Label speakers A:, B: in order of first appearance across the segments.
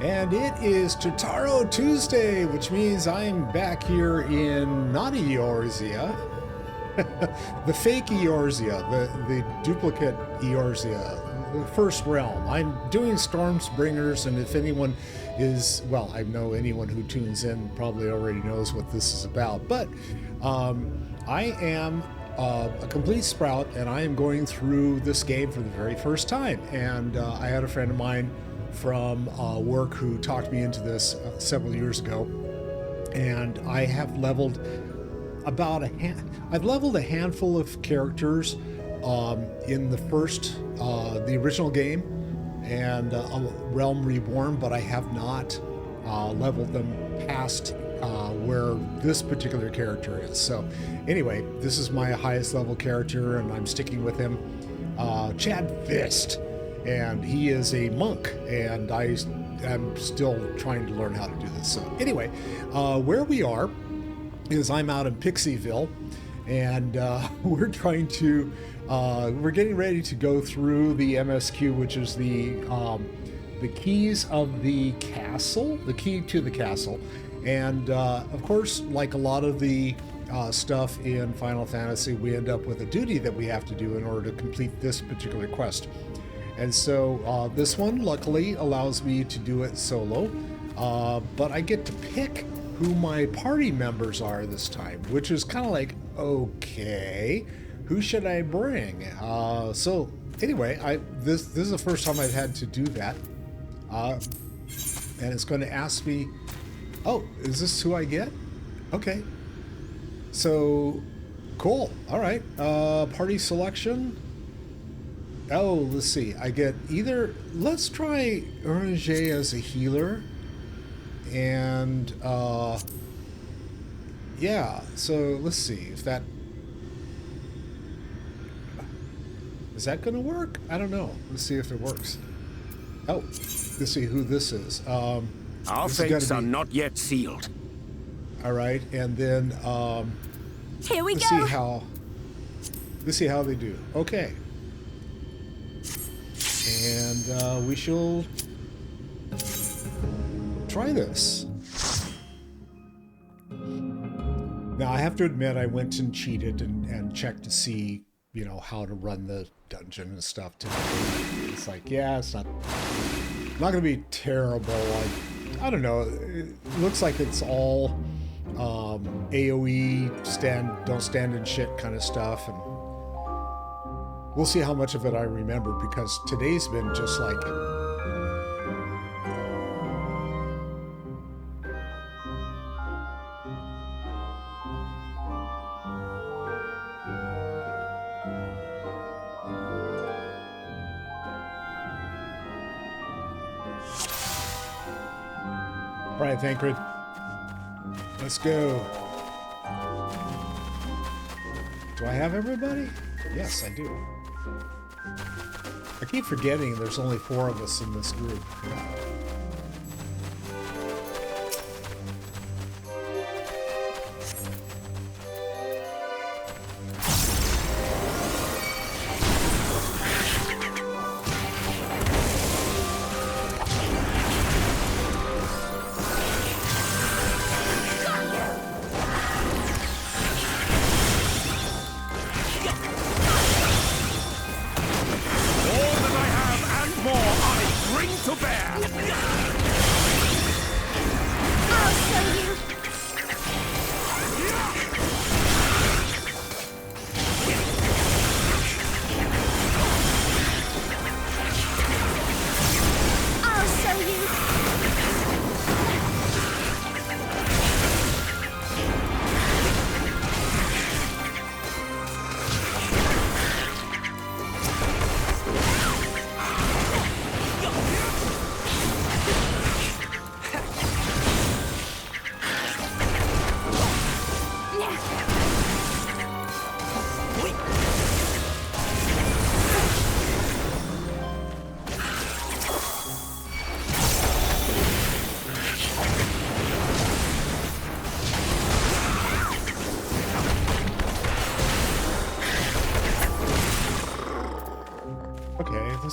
A: And it is Tataru Tuesday, which means I'm back here in not Eorzea, the fake Eorzea, the duplicate Eorzea, the first realm. I'm doing Stormbringers, and if anyone is, well, I know anyone who tunes in probably already knows what this is about, but I am a complete sprout, and I am going through this game for the very first time. And I had a friend of mine from work who talked me into this several years ago, and I have leveled about I've leveled a handful of characters in the first, the original game, and Realm Reborn, but I have not leveled them past where this particular character is. So anyway, this is my highest level character, and I'm sticking with him, Chad Fist. And he is a monk, and I'm still trying to learn how to do this. So anyway, where we are is I'm out in Pixieville, and we're trying to, we're getting ready to go through the MSQ, which is the keys of the castle, the key to the castle. And of course, like a lot of the stuff in Final Fantasy, we end up with a duty that we have to do in order to complete this particular quest. And so this one, luckily, allows me to do it solo, but I get to pick who my party members are this time, which is kind of like, okay, who should I bring? So anyway, this is the first time I've had to do that, and it's going to ask me, oh, is this who I get? Okay, so cool. All right, party selection. Oh, let's see. I get either, let's try Aenc as a healer. And, yeah, so let's see if that, is that going to work? I don't know. Let's see if it works. Oh, let's see who this is.
B: Our fates are not yet sealed.
A: All right, and then,
C: here we
A: let's
C: go.
A: Let's see how they do. Okay. And we shall try this. Now, I have to admit, I went and cheated and checked to see, you know, how to run the dungeon and stuff today. It's like, yeah, it's not going to be terrible. I don't know. It looks like it's all AoE, don't stand in shit kind of stuff, and we'll see how much of it I remember, because today's been just like... All right, Thancred. Let's go. Do I have everybody? Yes, I do. I keep forgetting there's only 4 of us in this group.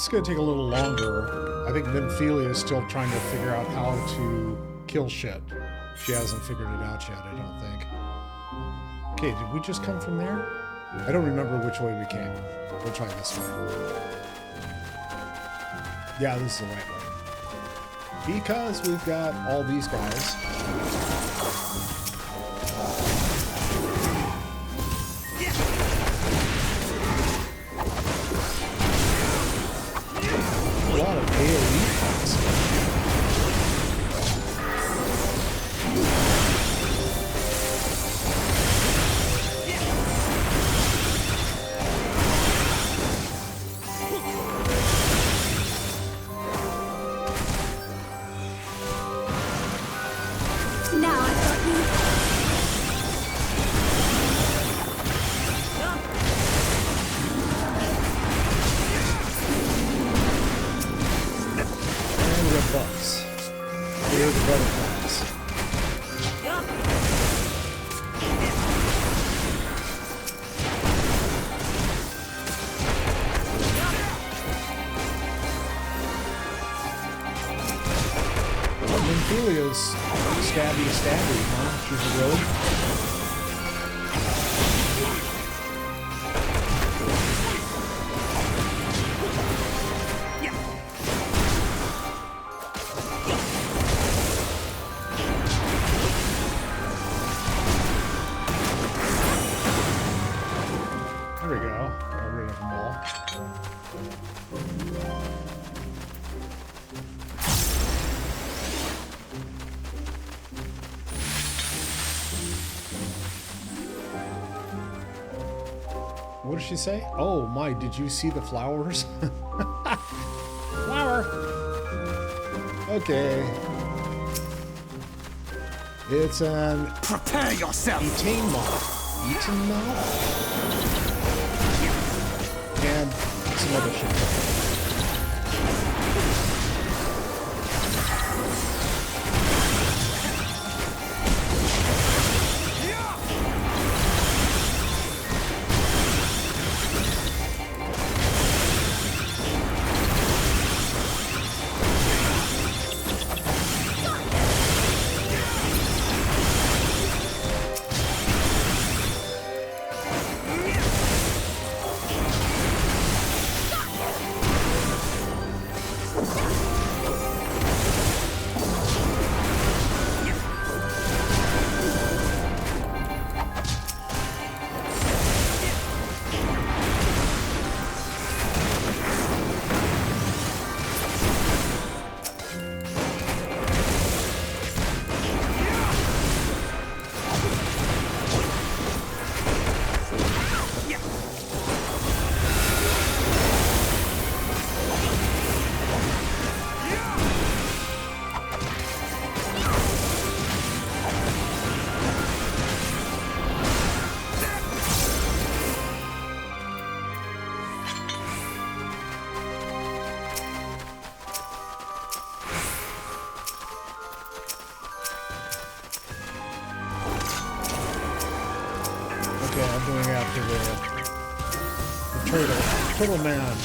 A: is going to take a little longer. I think Nymphelia is still trying to figure out how to kill shit. She hasn't figured it out yet, I don't think. Okay, did we just come from there? I don't remember which way we came. We'll try this way. Yeah, this is the right way. Because we've got all these guys. A lot of AoE fights. Nympphelia's stabby, huh? She's a rogue. There we go. Got rid of them all. What did she say? Oh my, did you see the flowers? Flower! Okay. It's an...
B: Prepare yourself!
A: Etain moth. Etain moth? And some other shit. Going after the turtle man.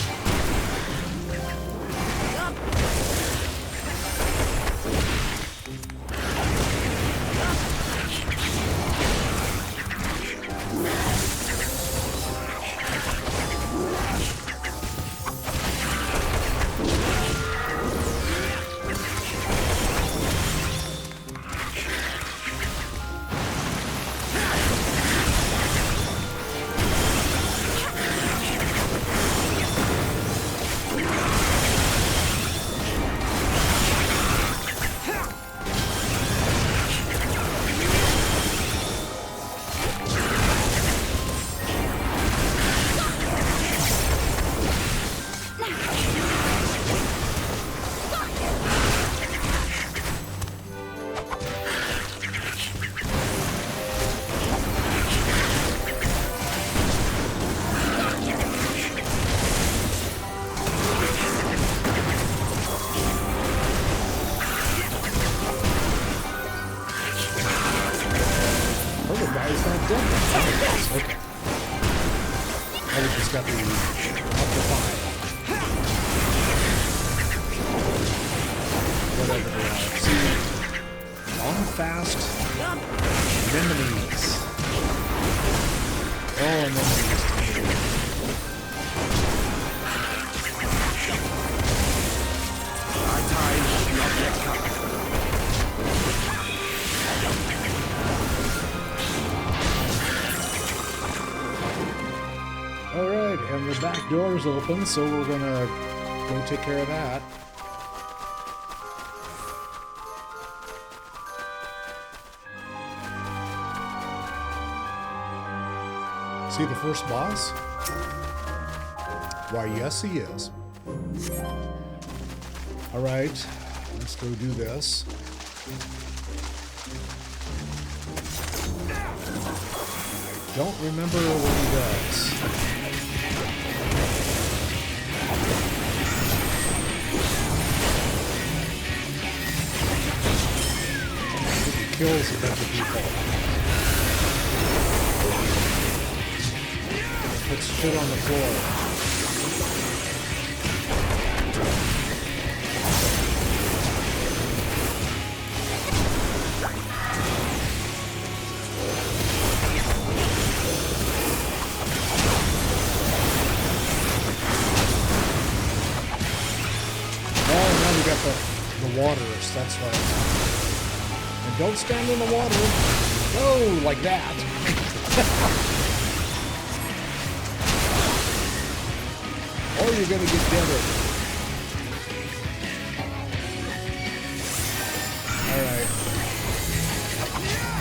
A: Okay. I just got the up to 5. see. Long fast anemones. Oh, anemones.
B: Our time is not yet come.
A: Alright, and the back door's open, so we're gonna go take care of that. See the first boss? Why, yes, he is. Alright, let's go do this. I don't remember what he does. He kills a bunch of people. Puts shit on the floor. The waters, that's right. And don't stand in the water. Go like that. Or you're gonna get deaded. Alright.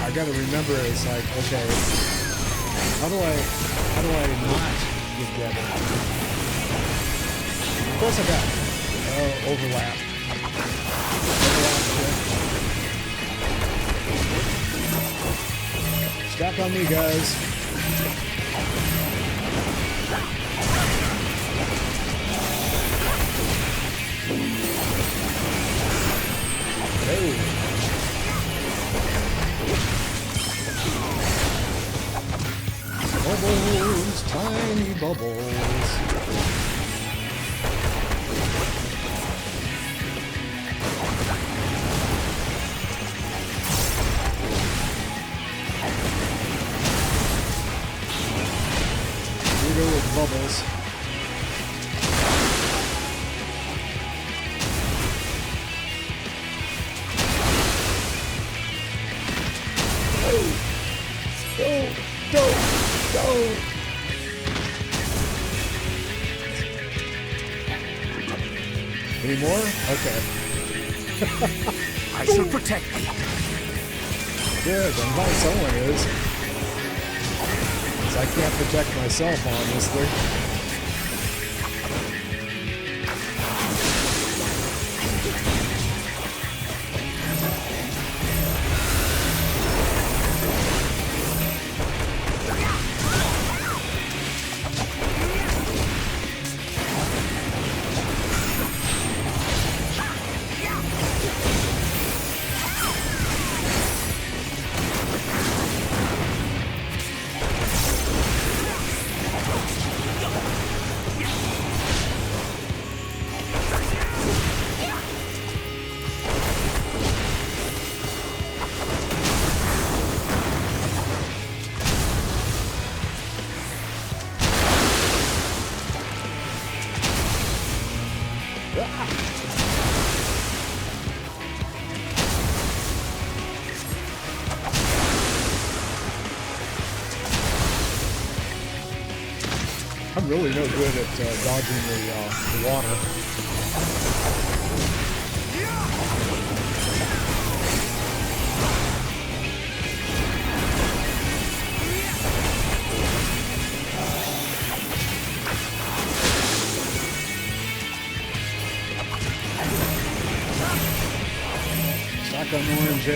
A: I gotta remember, it's like, okay, how do I not get deaded? Of course I got overlap. Stack on me, guys. Hey. Bubbles, tiny bubbles. With bubbles. Go! Any more? Okay.
B: I shall protect you.
A: Good, I'm glad someone is. I can't protect myself, honestly. I'm really no good at dodging the water. Stack on orange.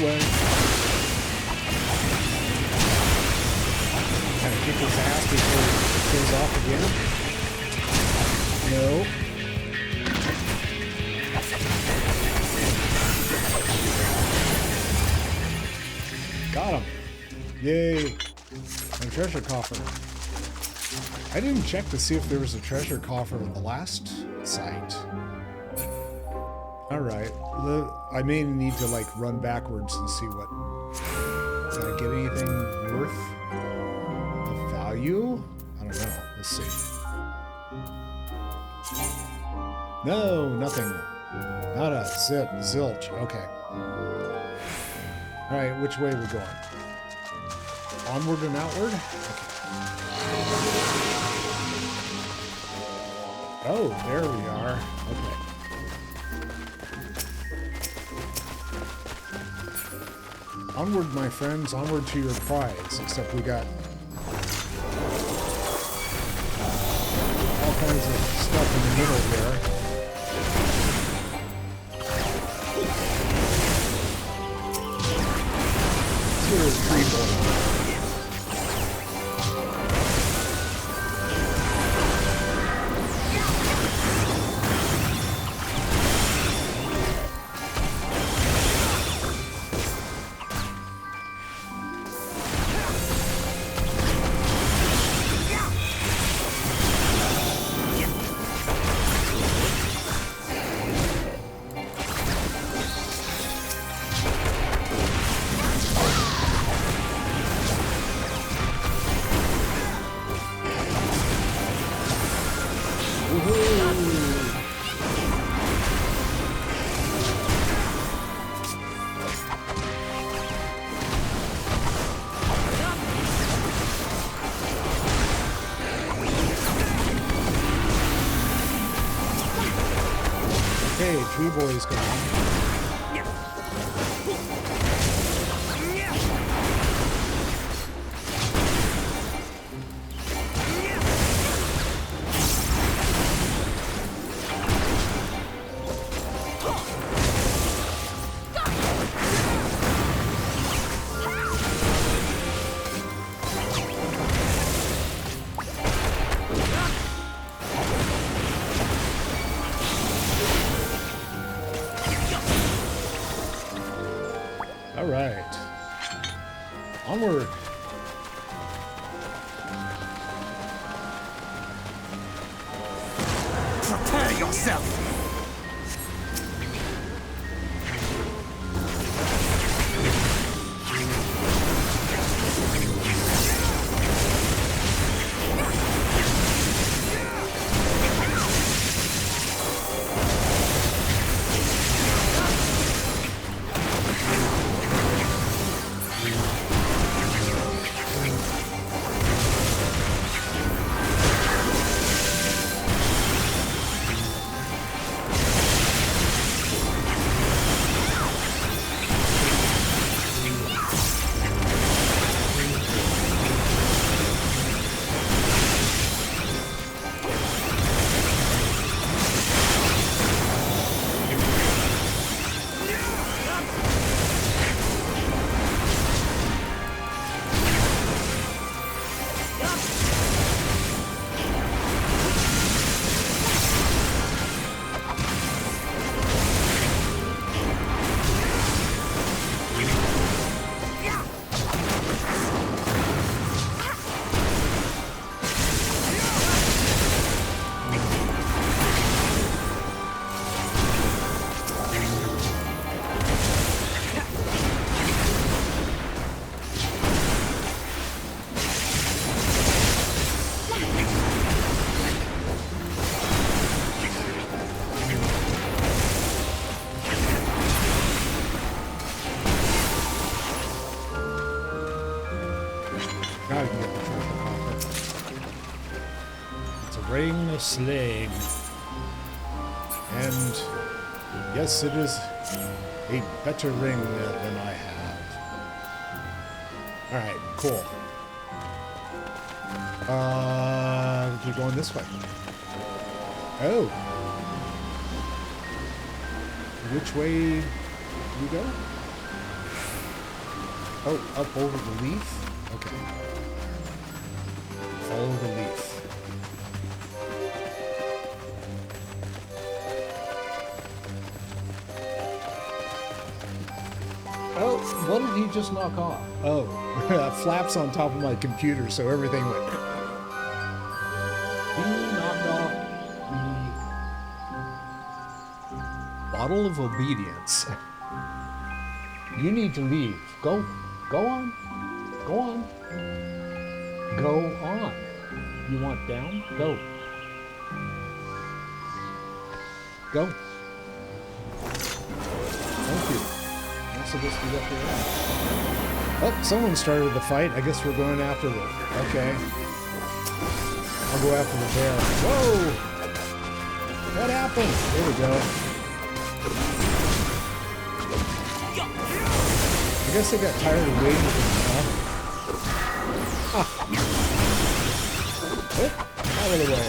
A: way. Kind of kick his ass before he goes off again. No. Got him. Yay. My treasure coffer. I didn't check to see if there was a treasure coffer at the last site. Alright. I may need to like run backwards and see what... Did I get anything worth of value? I don't know. Let's see. No, nothing. Not a zip. Zilch. Okay. Alright, which way are we going? Onward and outward? Okay. Oh, there we are. Okay. Onward, my friends. Onward to your prize. Except we got all kinds of stuff in the middle there. Let's get a tree boy. Okay, Tree Boy's gone. All right. Onward.
B: Prepare yourself!
A: Ring of Slaying. And yes, it is a better ring than I have. Alright, cool. Keep going this way. Oh. Which way do we go? Oh, up over the leaf? Okay. Follow the leaf. Oh, what did he just knock off? Oh, flaps on top of my computer, so everything went. He knocked off the bottle of obedience. You need to leave. Go on. Go on. Go on. You want down? Go. Go. Thank you. Not supposed to be up here. Oh, someone started the fight. I guess we're going after the... Okay. I'll go after the bear. Whoa! What happened? There we go. I guess I got tired of waiting for them, huh? Ah. Oh, out of the way.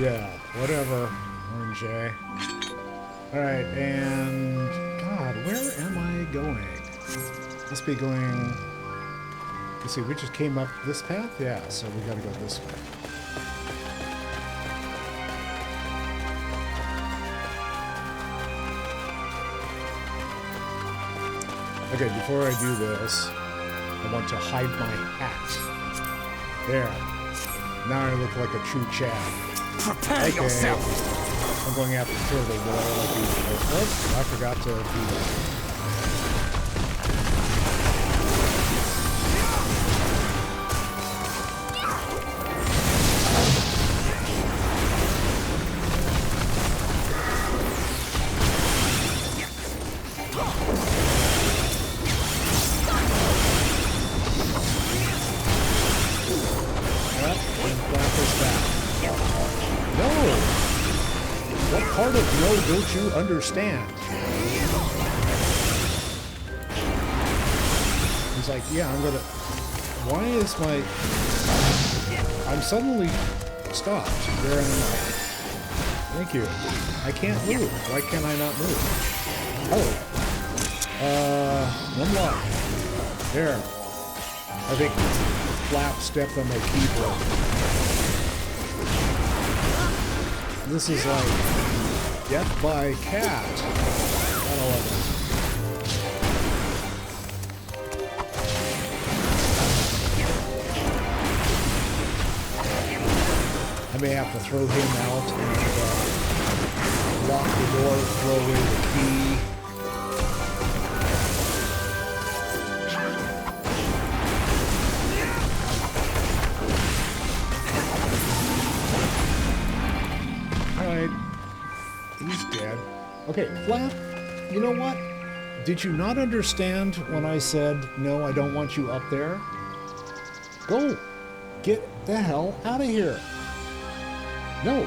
A: Yeah, whatever, Orange A. Alright, and... God, where am I going? Must be going... Let's see, we just came up this path? Yeah, so we gotta go this way. Okay, before I do this, I want to hide my hat. There. Now I look like a true Chad.
B: Prepare yourself!
A: I'm going after turtle wall like usual. Oh, I forgot to do that. Don't you understand? He's like, yeah, I'm gonna... Why is my... I'm suddenly stopped. There am I. Thank you. I can't move. Why can I not move? Oh. One lock. There. I think Flap stepped on my keyboard. This is like... Death by cat. I love it. I may have to throw him out and lock the door, throw away the key. Alright. He's dead. Okay, Flap, you know what? Did you not understand when I said, no, I don't want you up there? Go. Get the hell out of here. No.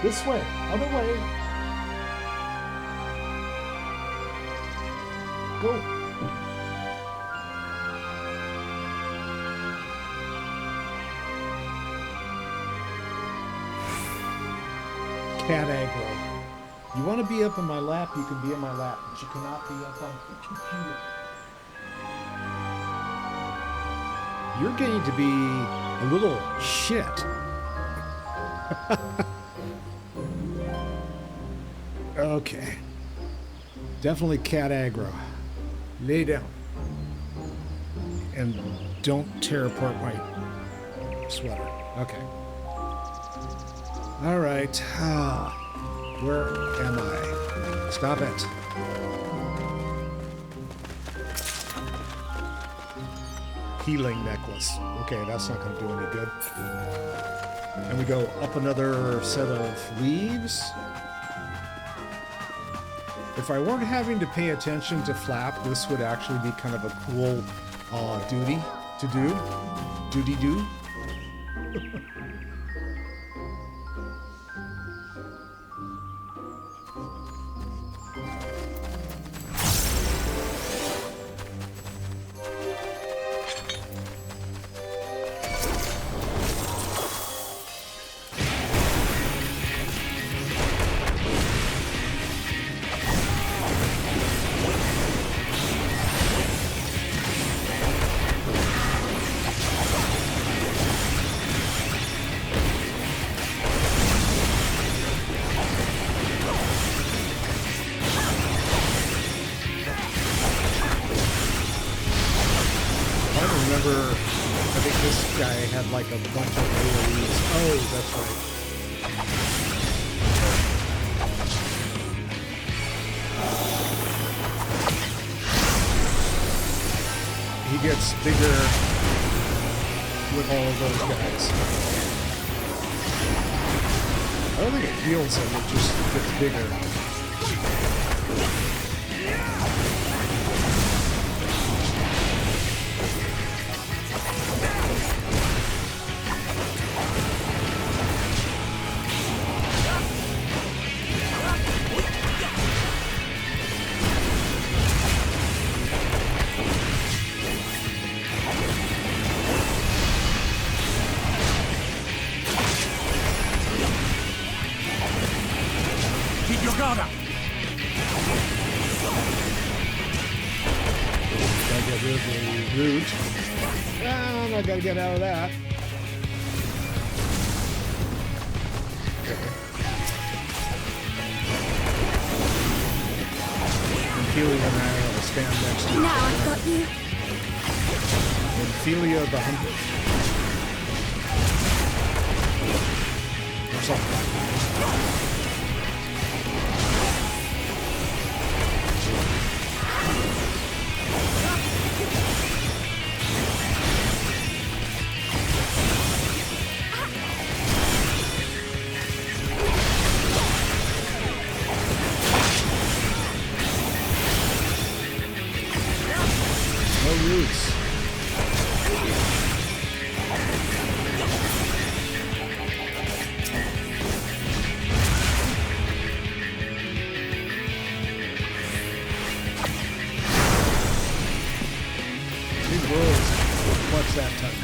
A: This way. Other way. Go. Cat aggro. to be up in my lap, you can be in my lap, but you cannot be up on the computer. You're getting to be a little shit. Okay. Definitely cat aggro. Lay down. And don't tear apart my sweater. Okay. All right. Where am I? Stop it. Healing necklace. Okay, that's not going to do any good. And we go up another set of leaves. If I weren't having to pay attention to flap, this would actually be kind of a cool duty to do. Duty-do. I think this guy had like a bunch of AoEs. Oh, that's right. He gets bigger with all of those guys. I don't think it heals him, it just gets bigger. And I gotta get out of that. Ophelia and I will stand next to you.
C: Now I've got you.
A: Ophelia the Hunter. Or something. Roots. Big rolls. What's that time?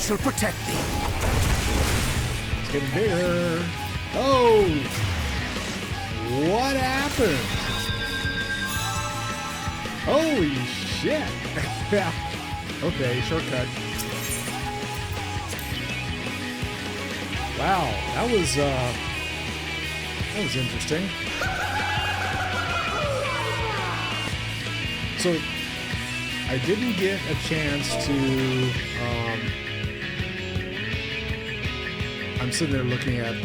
B: shall protect thee.
A: It's getting bigger. Oh! What happened? Holy shit! Yeah. Okay, shortcut. Wow, that was interesting. So I didn't get a chance to I'm sitting there looking at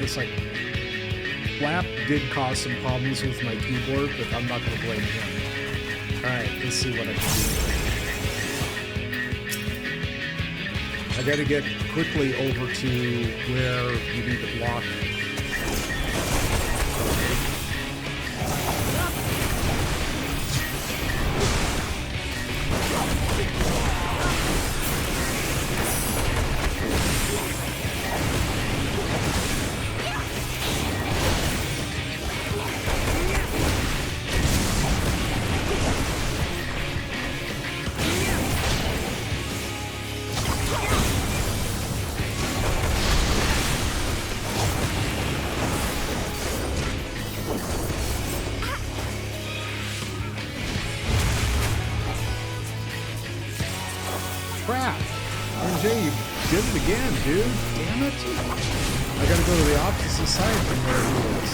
A: it's like Flap did cause some problems with my keyboard, but I'm not going to blame him. Alright, let's see what I can do. I got to get quickly over to where you need to block. Crap! RJ, you did it again, dude. Damn it. I gotta go to the opposite side from where he was.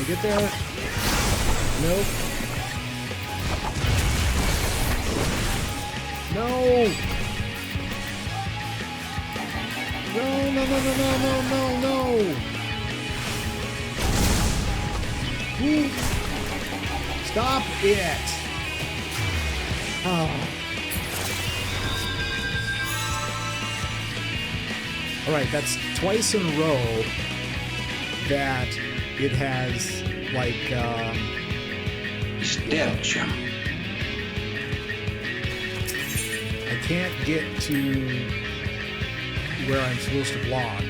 A: Get there? Nope. No! No, no, no, no, no, no, no, no! Ooh. Stop it! Oh. Alright, that's twice in a row that it has, like,
D: Stalked him.
A: I can't get to where I'm supposed to block.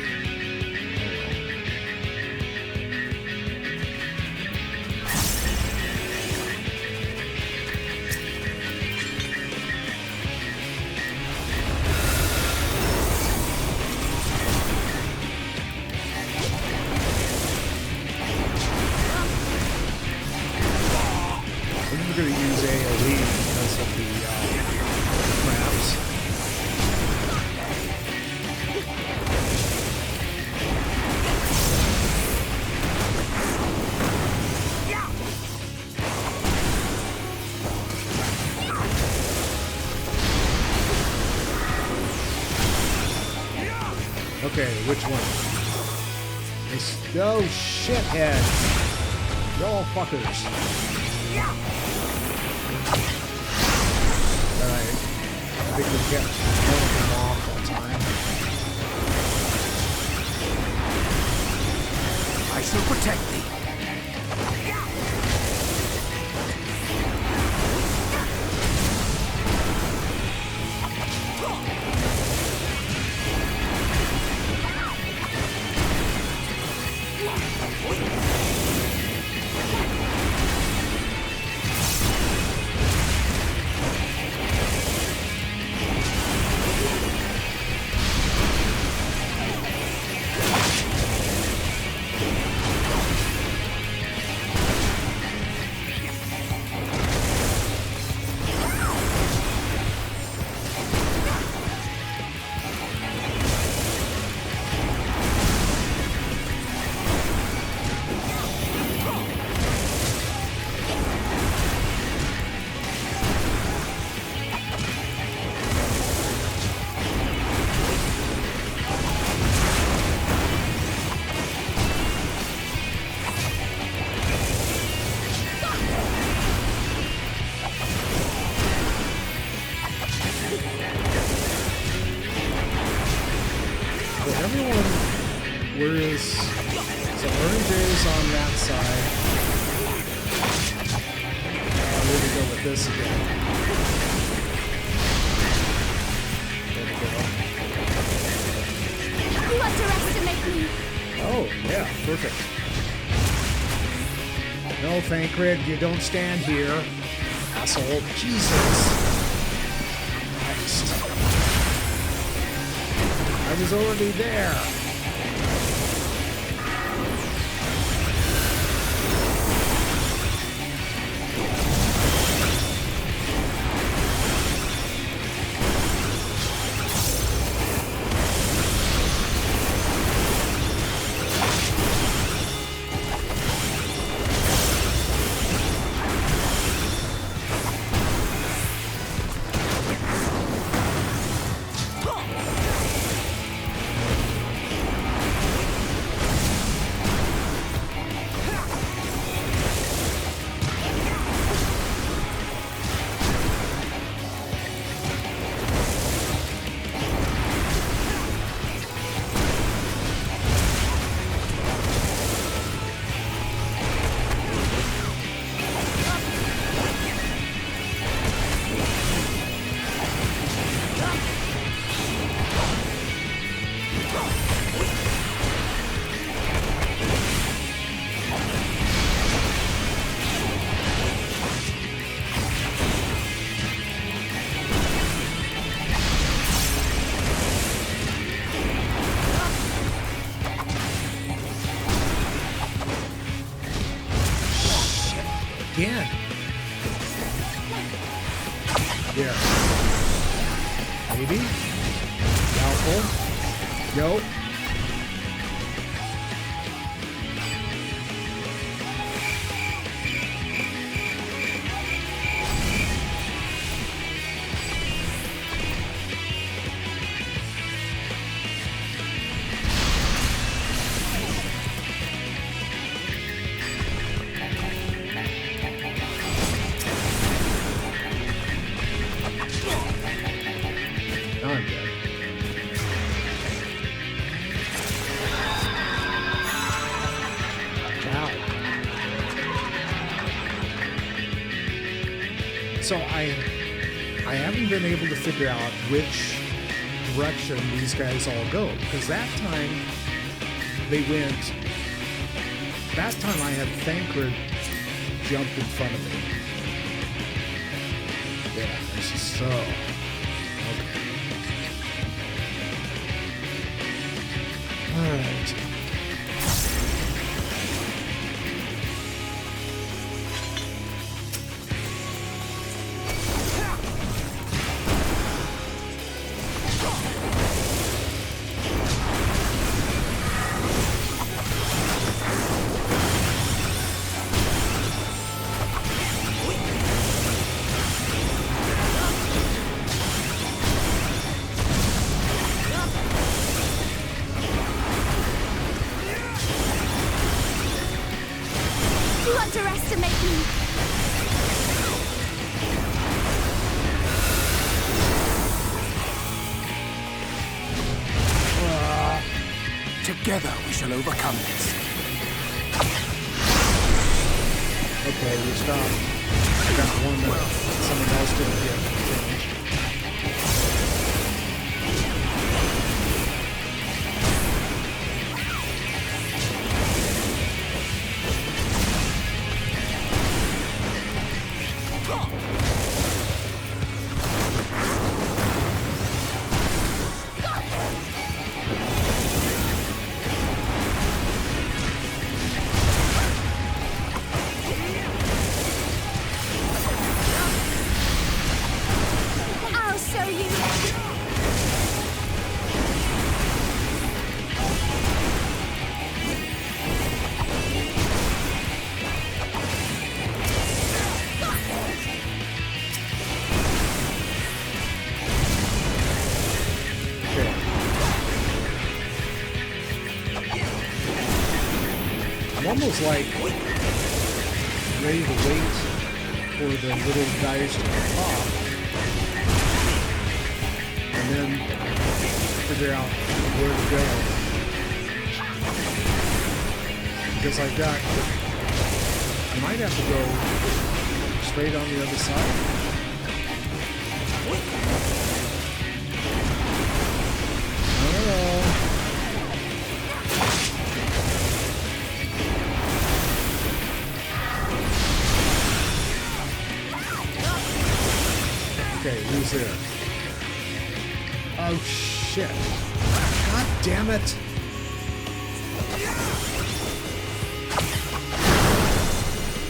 A: I'm going to use AoE because of the traps. Okay, which one? Oh, shithead! Y'all fuckers. Alright. I think we kept one of them off that time.
B: I shall protect thee.
A: Whereas, so Orange is on that side. I'm going to go with this again. There we go.
C: You underestimate me.
A: Oh, yeah, perfect. No, Thancred, you don't stand here. Asshole. Jesus. Christ. I was already there. Again. Here. Maybe. Doubtful. Go. So I haven't been able to figure out which direction these guys all go, because that time they went. That time I had Thancred jump in front of me. Yeah, this is so okay. All right.
B: Together we shall overcome this.
A: Okay, we stopped. I got one that someone else didn't get. Almost like ready to wait for the little guys to pop and then figure out where to go. Because I might have to go straight on the other side. I don't know. Okay, who's there? Oh, shit. God damn it.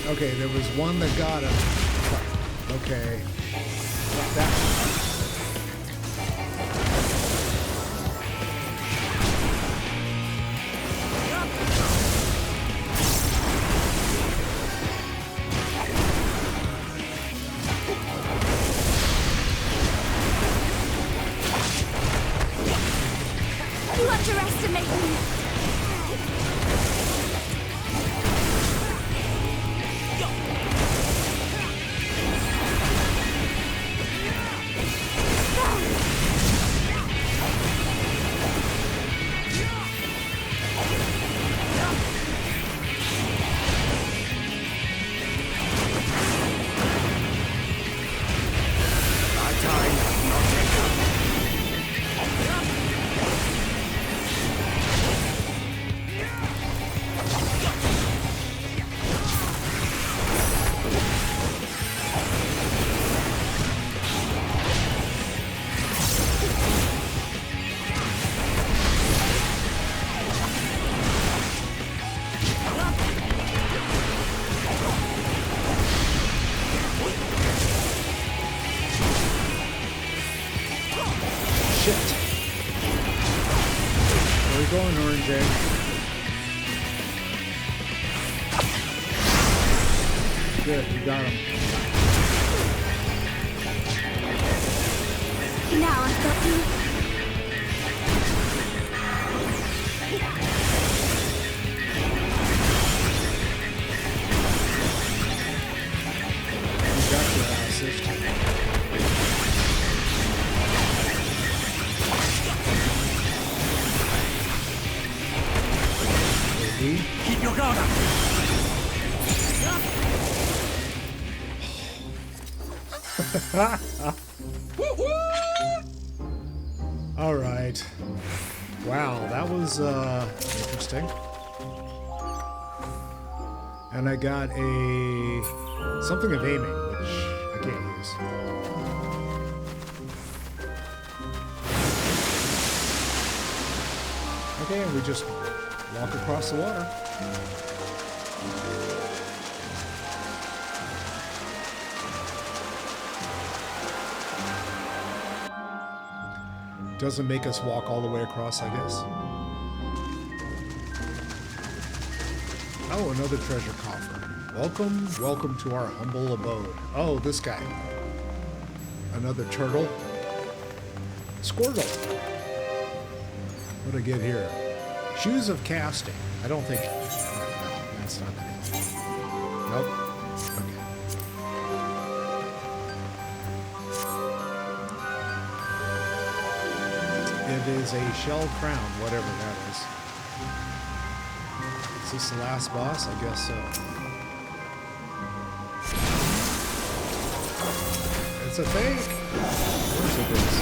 A: Okay, there was one that got him. Okay. That. Good, you got him.
C: Now I've got you.
A: You got your assist.
B: Keep your guard up.
A: All right. Wow, that was interesting. And I got something of aiming, which I can't use. Okay, and we just walk across the water. Doesn't make us walk all the way across, I guess. Oh, another treasure coffer. Welcome to our humble abode. Oh, this guy. Another turtle. Squirtle. What do I get here? Shoes of casting. I don't think... No, that's not it. Nope. Okay. It is a shell crown, whatever that is. Is this the last boss? I guess so. It's a fake! Of course it is.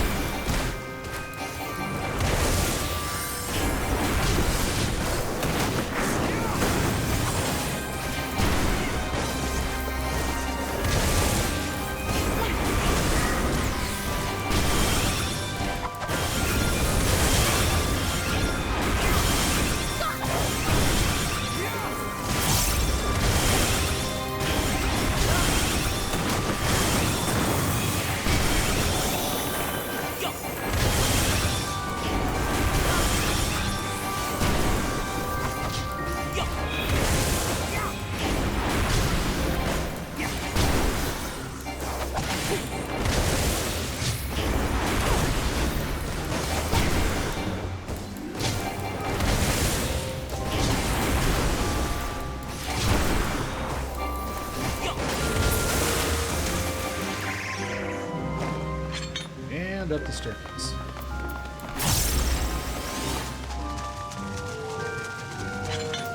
A: Up the staircase.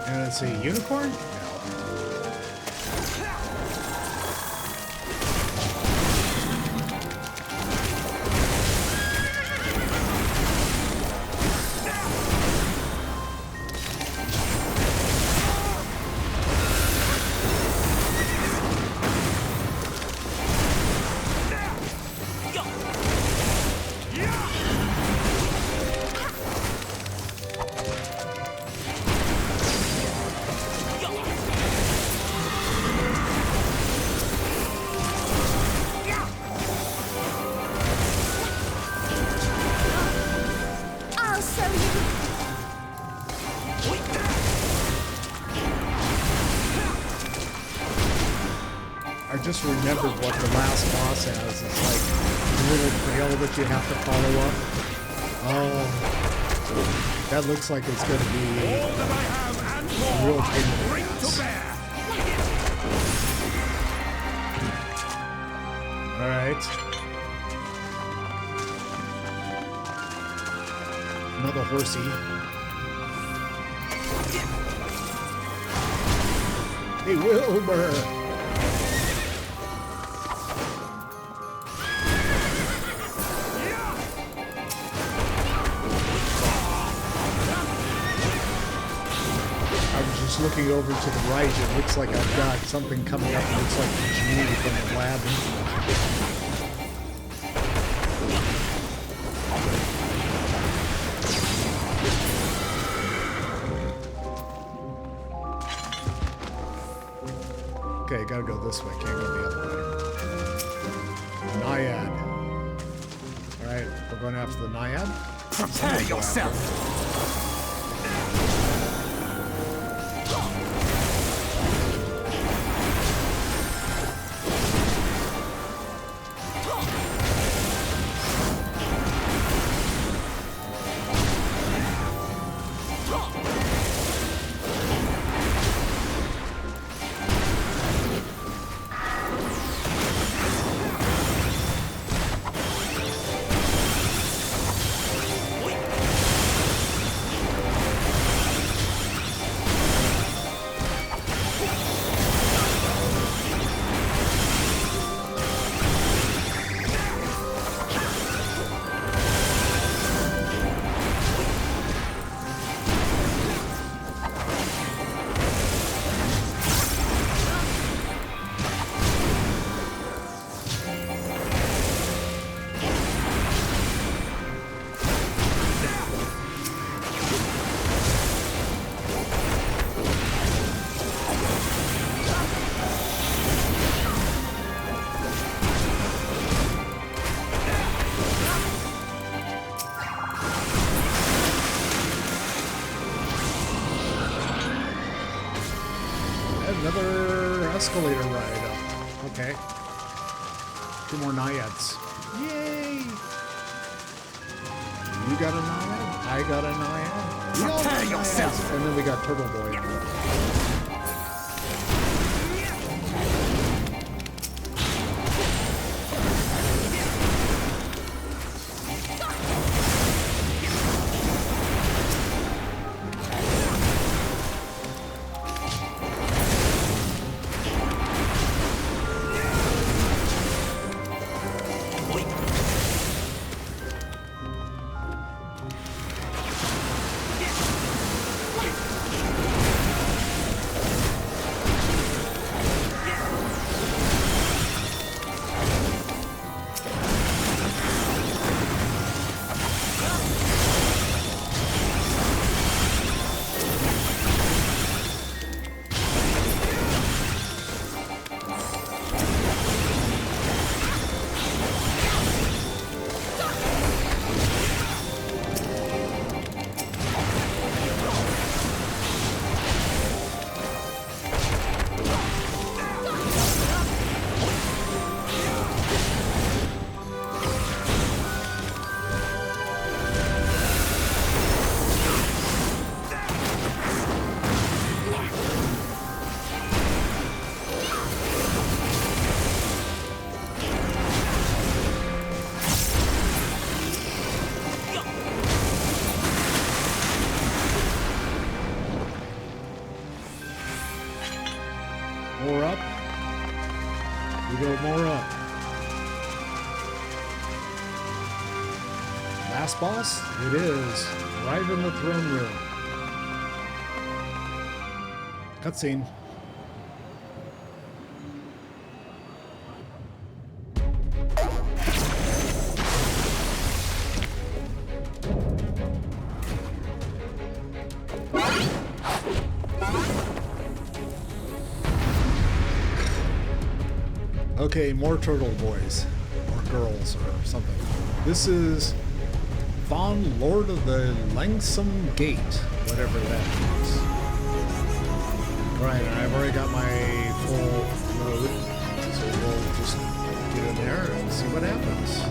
A: And it's a unicorn? No. I just remembered what the last boss has. It's like a little trail that you have to follow up. Oh, that looks like it's going to be a real pain in the ass. All right. Another horsey. Hey, Wilbur! Looking over to the right, it looks like I've got something coming up. It looks like the genie from the lab. Okay, gotta go this way. Can't go the other way. Naiad. Alright, we're going after the Naiad.
B: Prepare yourself!
A: Another escalator ride up. Okay. 2 more naiads. Yay! You got a naiad? I got a naiad. We all got naiads. And then we got Turtle Boy. More up. We go more up. Last boss? It is. Right in the throne room. Cutscene. Okay, more turtle boys. Or girls, or something. This is Thon, Lord of the Lengthsome Gait. Whatever that means. Right, and I've already got my full load. So we'll just get in there and see what happens.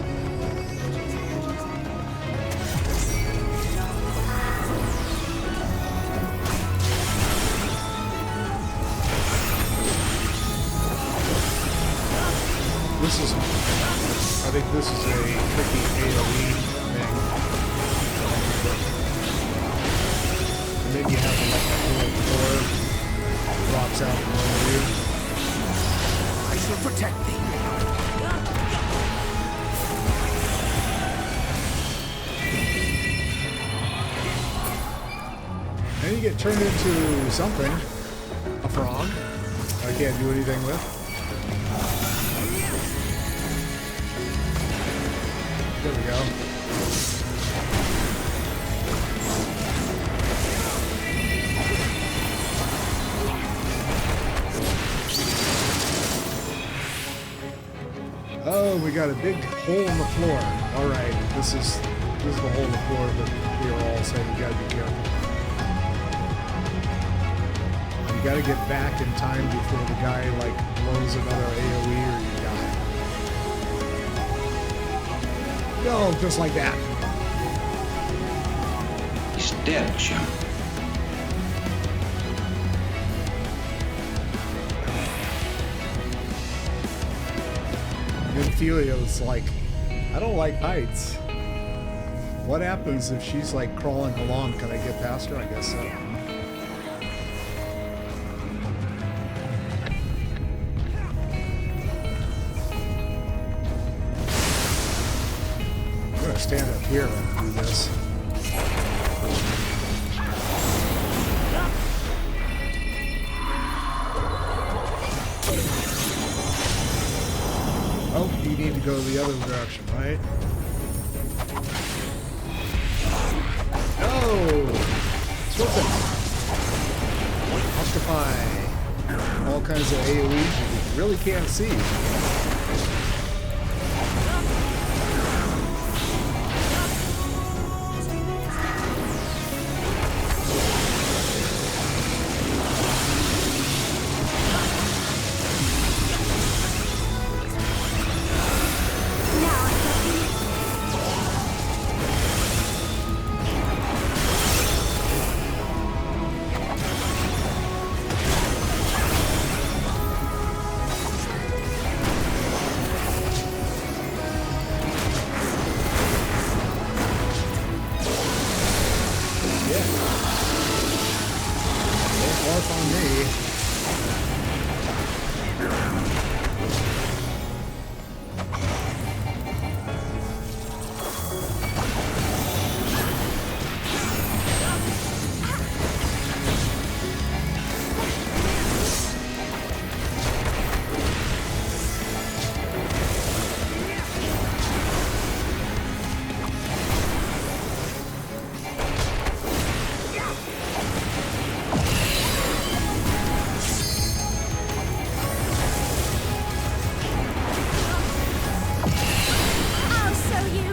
A: This is, I think this is a tricky AoE thing. And then you have like a little door drops out from under you.
B: I shall protect thee.
A: And you get turned into something. A frog. I can't do anything with. There we go. Oh, we got a big hole in the floor. All right, this is the hole in the floor that we are all saying you gotta be careful. You gotta get back in time before the guy like blows another AoE or you die. No, just like that.
D: He's dead, Jim.
A: Ophelio's like, I don't like heights. What happens if she's like crawling along? Can I get past her? I guess so. I'm gonna stand up here and do this. Oh, you need to go the other direction, right? No! Swifting! Octopi! All kinds of AoEs you really can't see. Dwarf on me.
C: I'll show you.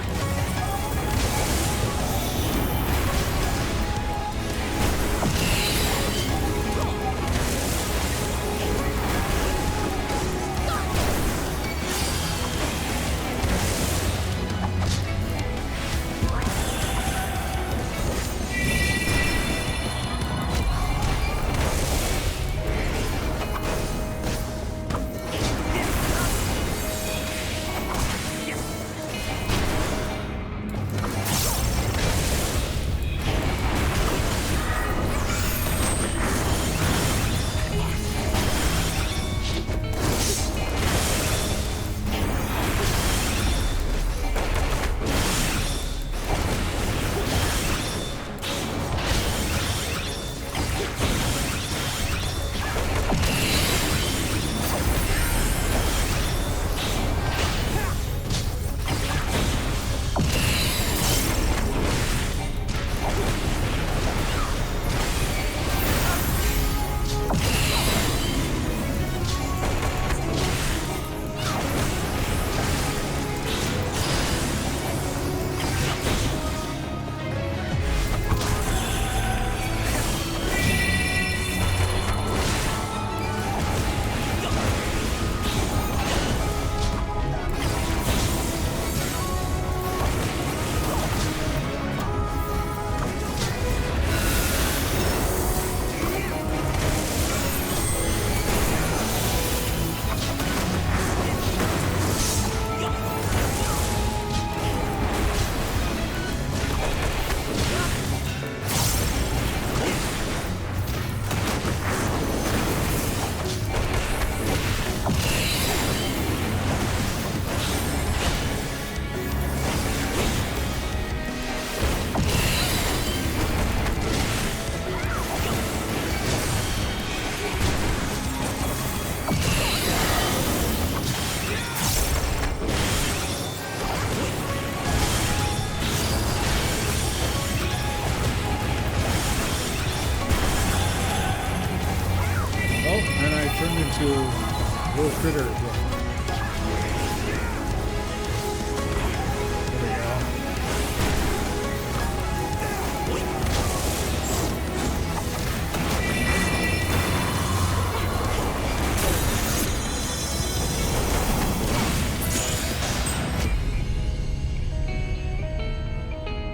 A: To little critter again. There we go.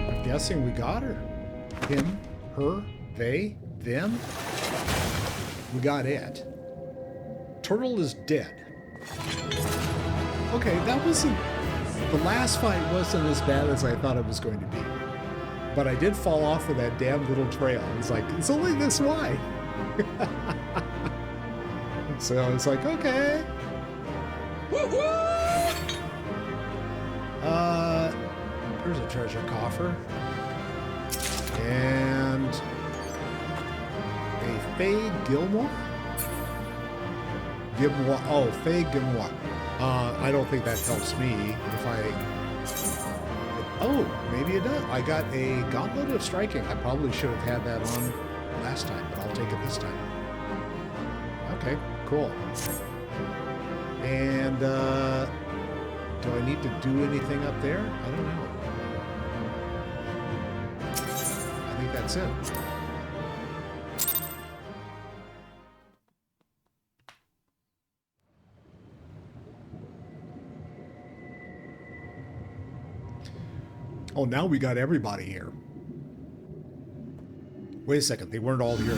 A: I'm guessing we got her. Him, her, they, them. We got it. Turtle is dead. Okay, that wasn't... The last fight wasn't as bad as I thought it was going to be. But I did fall off of that damn little trail. It's like, it's only this wide. So it's like, okay. There's a treasure coffer. And... a Faye Gilmore? Oh, Faye Gilmore. I don't think that helps me if I... Oh, maybe it does. I got a Gauntlet of Striking. I probably should have had that on last time, but I'll take it this time. Okay, cool. And, do I need to do anything up there? I don't know. I think that's it. Oh, now we got everybody here. Wait a second, they weren't all here.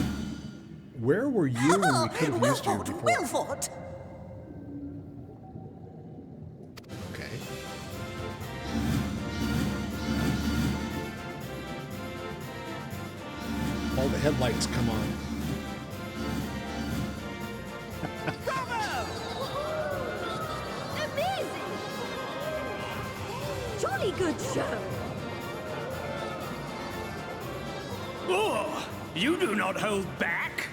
A: Where were you when we could have used you before?
E: Wilford!
A: Okay. All the headlights come on.
C: good show.
E: Oh, you do not hold back.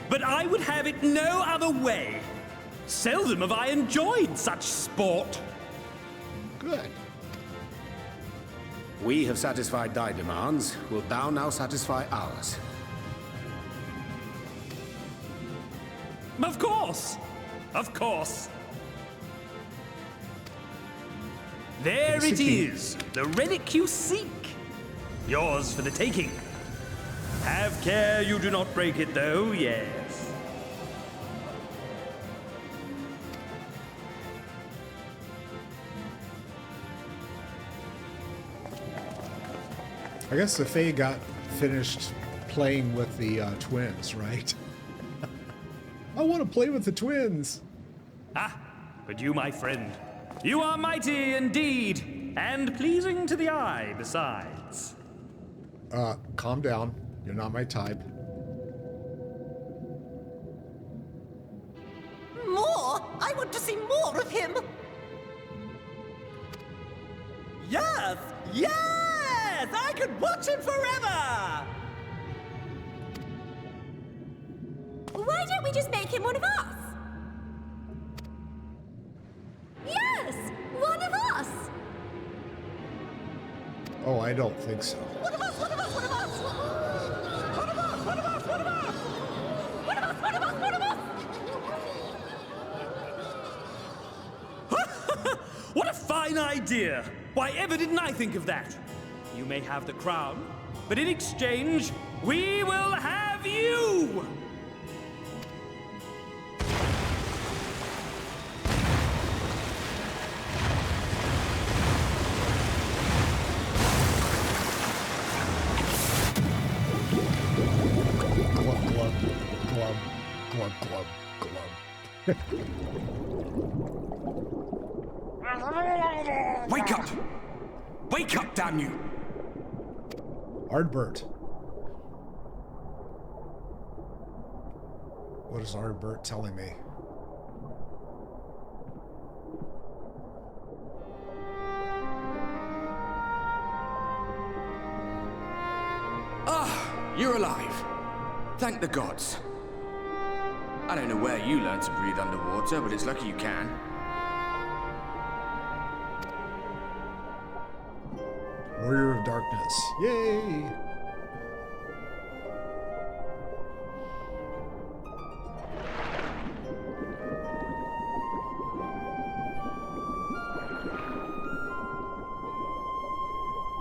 E: But I would have it no other way. Seldom have I enjoyed such sport.
A: Good.
B: We have satisfied thy demands. Wilt thou now satisfy ours?
E: Of course. Of course. There it is, the relic you seek. Yours for the taking. Have care you do not break it, though, yes.
A: I guess the Fae got finished playing with the twins, right? I want to play with the twins.
E: Ah, but you, my friend, you are mighty indeed, and pleasing to the eye besides.
A: Calm down. You're not my type.
F: More? I want to see more of him.
G: Yes! Yes! I could watch him forever!
C: Why don't we just make him one of us? Yes, one of us.
A: Oh, I don't think so.
F: One of us, one of us, one of us! One of us, one of us, one of us! One of us, one of us, one of us!
E: What a fine idea! Why ever didn't I think of that? You may have the crown, but in exchange, we will have you!
A: Glub, glub, glub, glub, glub, glub.
B: Wake up! Wake up, damn you!
A: Ardbert. What is Ardbert telling me?
B: Ah, you're alive. Thank the gods. I don't know where you learned to breathe underwater, but it's lucky you can.
A: Warrior of Darkness. Yay!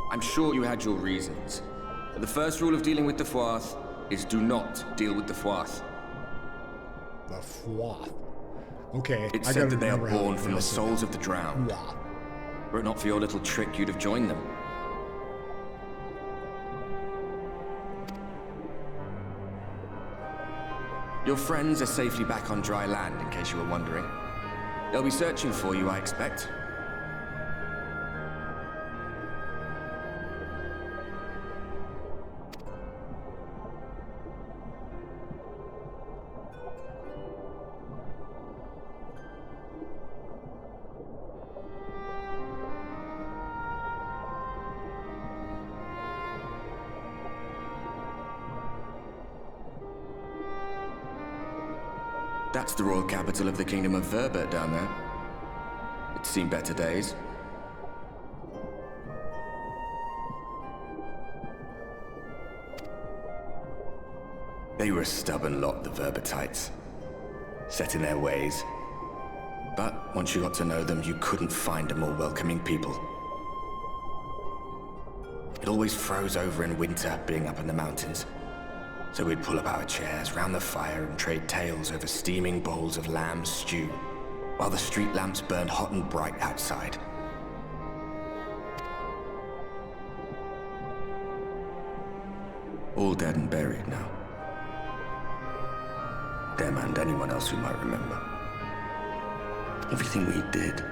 B: I'm sure you had your reasons. But the first rule of dealing with the Froth is do not deal with the Froth.
A: The Froth. Okay,
B: It's
A: I
B: said
A: gotta
B: that they are
A: remember how to
B: born from the
A: pronounce it.
B: souls of the drowned.
A: Froth.
B: Were it not for your little trick, you'd have joined them. Your friends are safely back on dry land, in case you were wondering. They'll be searching for you, I expect. That's the royal capital of the Kingdom of Verbert down there. It's seen better days. They were a stubborn lot, the Verbertites. Set in their ways. But once you got to know them, you couldn't find a more welcoming people. It always froze over in winter, being up in the mountains. So we'd pull up our chairs round the fire and trade tales over steaming bowls of lamb stew, while the street lamps burned hot and bright outside. All dead and buried now. Them and anyone else who might remember. Everything we did.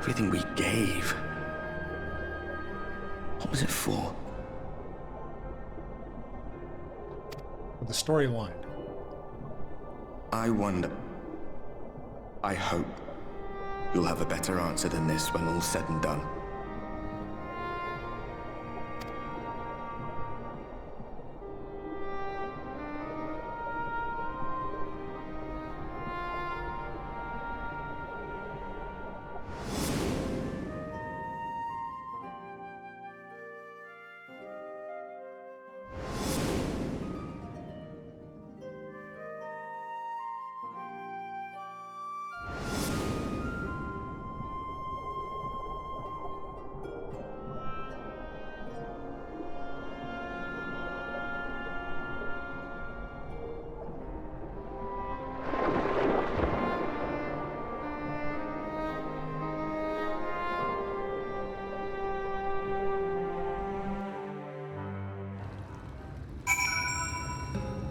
B: Everything we gave. What was it for?
A: the storyline.
B: I wonder... I hope you'll have a better answer than this when all's said and done.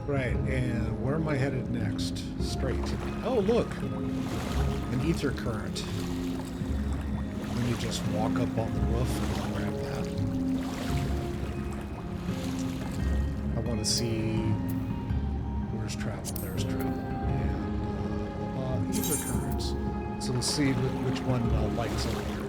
A: Right, and where am I headed next? Straight. Oh, look! An ether current. Then you just walk up on the roof and grab that. I want to see... Where's travel? There's travel. And ether currents. So we'll see which one lights up here.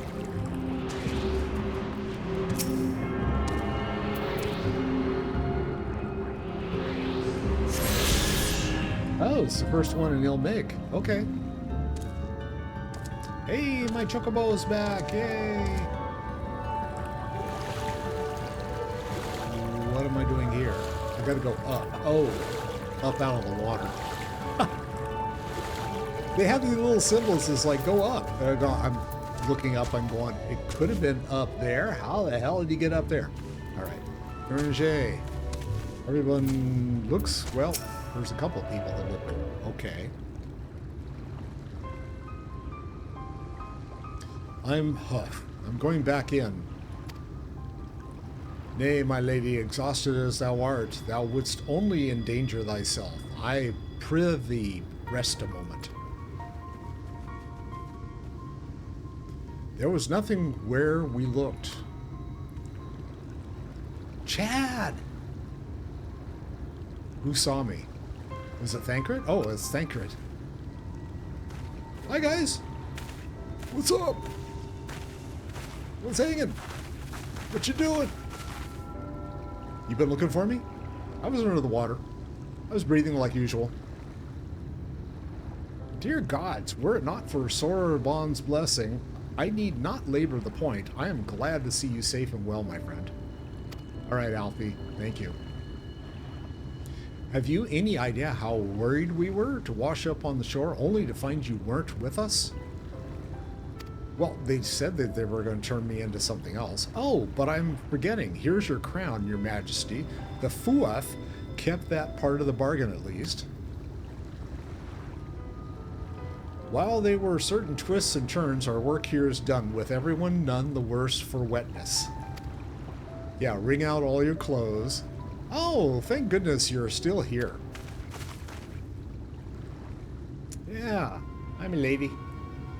A: Oh, it's the first one in Nu Mheg. Okay. Hey, my chocobo's back. Yay. What am I doing here? I gotta go up. Oh, up out of the water. They have these little symbols that's like, go up. I'm looking up, I'm going, it could have been up there. How the hell did you get up there? All right. Ranger. Everyone looks, well, there's a couple of people that look okay. I'm going back in. Nay, my lady, exhausted as thou art, thou wouldst only endanger thyself. I prithee, rest a moment. There was nothing where we looked. Chad! Who saw me? Was it Thancred? Oh, it's Thancred. Hi, guys. What's up? What's hanging? What you doing? You been looking for me? I was under the water. I was breathing like usual. Dear gods, were it not for Sauron's blessing, I need not labor the point. I am glad to see you safe and well, my friend. All right, Alfie. Thank you. Have you any idea how worried we were to wash up on the shore only to find you weren't with us? Well, they said that they were going to turn me into something else. Oh, but I'm forgetting. Here's your crown, your majesty. The Fuath kept that part of the bargain at least. While there were certain twists and turns, our work here is done, with everyone none the worse for wetness. Yeah, wring out all your clothes. Oh, thank goodness you're still here. Yeah, I'm a lady.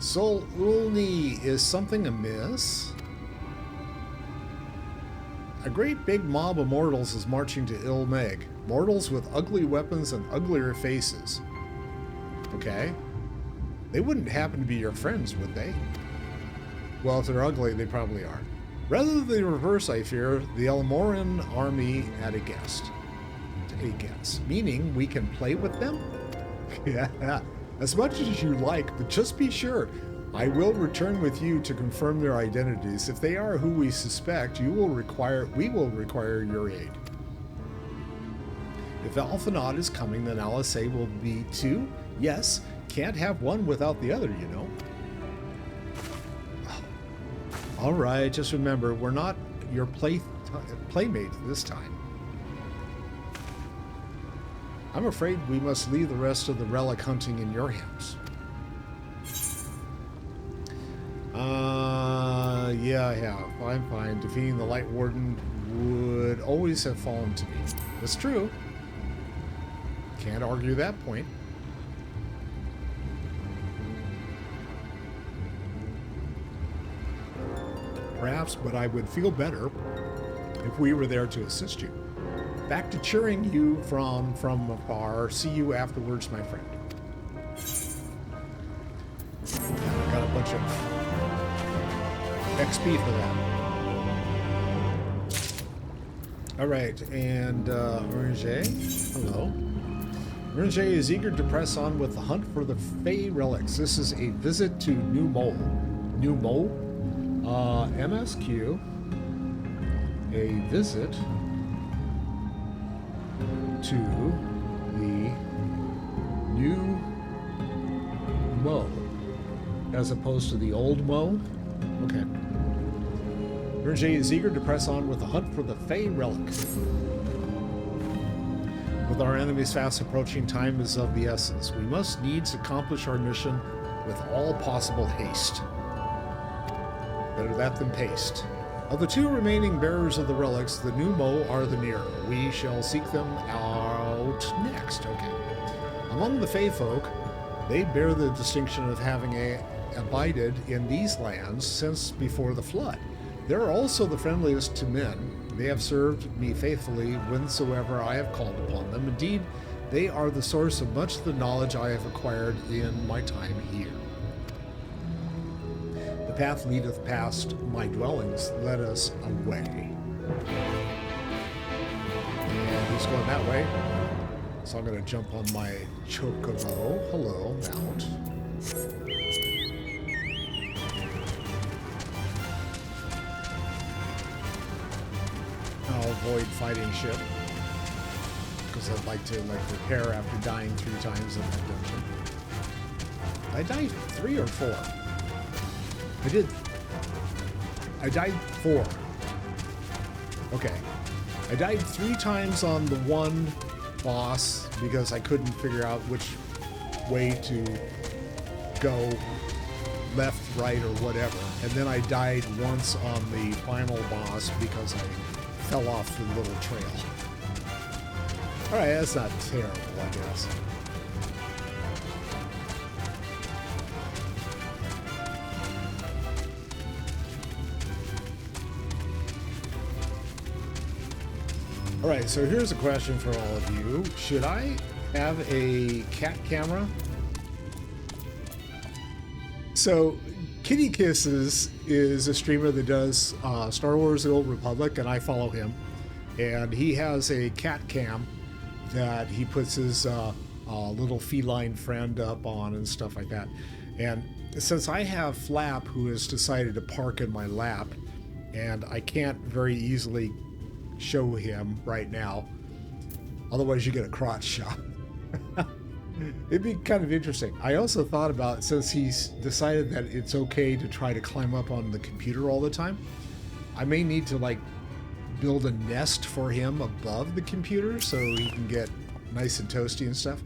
A: Sol Ulni, is something amiss? A great big mob of mortals is marching to Nu Mheg. Mortals with ugly weapons and uglier faces. Okay. They wouldn't happen to be your friends, would they? Well, if they're ugly, they probably are. Rather than the reverse, I fear, the Elmoran army had a guest. A guest. Meaning we can play with them? Yeah, as much as you like, but just be sure. I will return with you to confirm their identities. If they are who we suspect, we will require your aid. If Alphinaud is coming, then LSA will be too. Yes, can't have one without the other, you know. All right, just remember, we're not your playmate this time. I'm afraid we must leave the rest of the relic hunting in your hands. Yeah, I have. I'm fine. Defeating the Light Warden would always have fallen to me. That's true. Can't argue that point. Perhaps, but I would feel better if we were there to assist you. Back to cheering you from afar. See you afterwards, my friend. Got a bunch of XP for that. All right, and Orange, hello. Orange is eager to press on with the hunt for the Fey relics. This is a visit to Nu Mou. Nu Mou? MSQ. A visit to the Nu Mou, as opposed to the old Mou. Okay. Orange is eager to press on with the hunt for the Fey relics. With our enemies fast approaching, time is of the essence. We must needs accomplish our mission with all possible haste. Better that than paste. Of the two remaining bearers of the relics, the Nu Mou are the nearer. We shall seek them out next. Okay. Among the Fey folk, they bear the distinction of having abided in these lands since before the flood. They're also the friendliest to men. They have served me faithfully whensoever I have called upon them. Indeed, they are the source of much of the knowledge I have acquired in my time here. The path leadeth past my dwellings. Let us away. And he's going that way. So I'm going to jump on my chocobo. Hello, mount. I'll avoid fighting ship because I'd like to repair after dying 3 times in that dungeon. I died 3 or 4. I died 4. Okay. I died 3 times on the one boss because I couldn't figure out which way to go, left, right, or whatever. And then I died once on the final boss because I fell off the little trail. Alright, that's not terrible, I guess. Alright, so here's a question for all of you. Should I have a cat camera? So, Kitty Kisses is a streamer that does Star Wars The Old Republic, and I follow him. And he has a cat cam that he puts his little feline friend up on and stuff like that. And since I have Flap, who has decided to park in my lap, and I can't very easily show him right now, otherwise you get a crotch shot. It'd be kind of interesting. I also thought about, since he's decided that it's okay to try to climb up on the computer all the time, I may need to build a nest for him above the computer so he can get nice and toasty and stuff.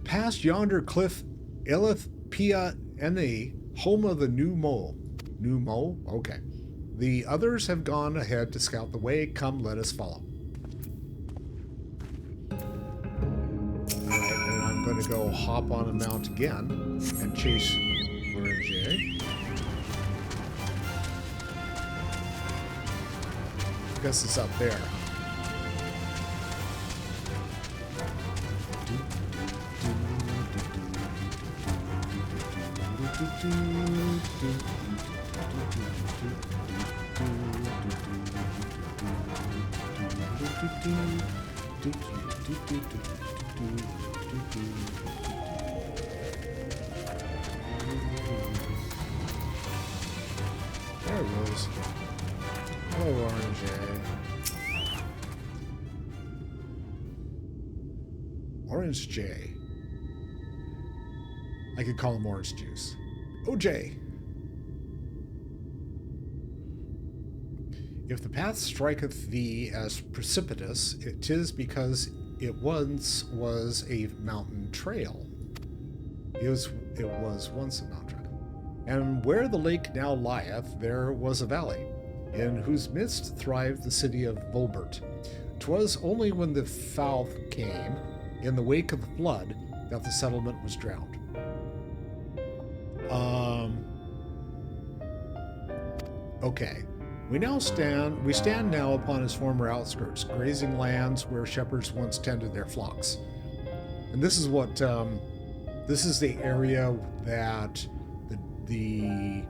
A: Past yonder cliff, Elith Pia Ene, home of the Nu Mou. Nu Mou? Okay. The others have gone ahead to scout the way. Come, let us follow. Alright, and I'm going to go hop on a mount again and chase Orange. I guess it's up there. There it goes. Hello, Orange. Orange J. I could call him Orange Juice. OJ. If the path striketh thee as precipitous, it is because it once was a mountain trail. It was once a mountain trail. And where the lake now lieth, there was a valley, in whose midst thrived the city of Volbert. 'Twas only when the Fouth came, in the wake of the flood, that the settlement was drowned. Okay. We stand now upon his former outskirts, grazing lands where shepherds once tended their flocks. And this is what, this is the area that the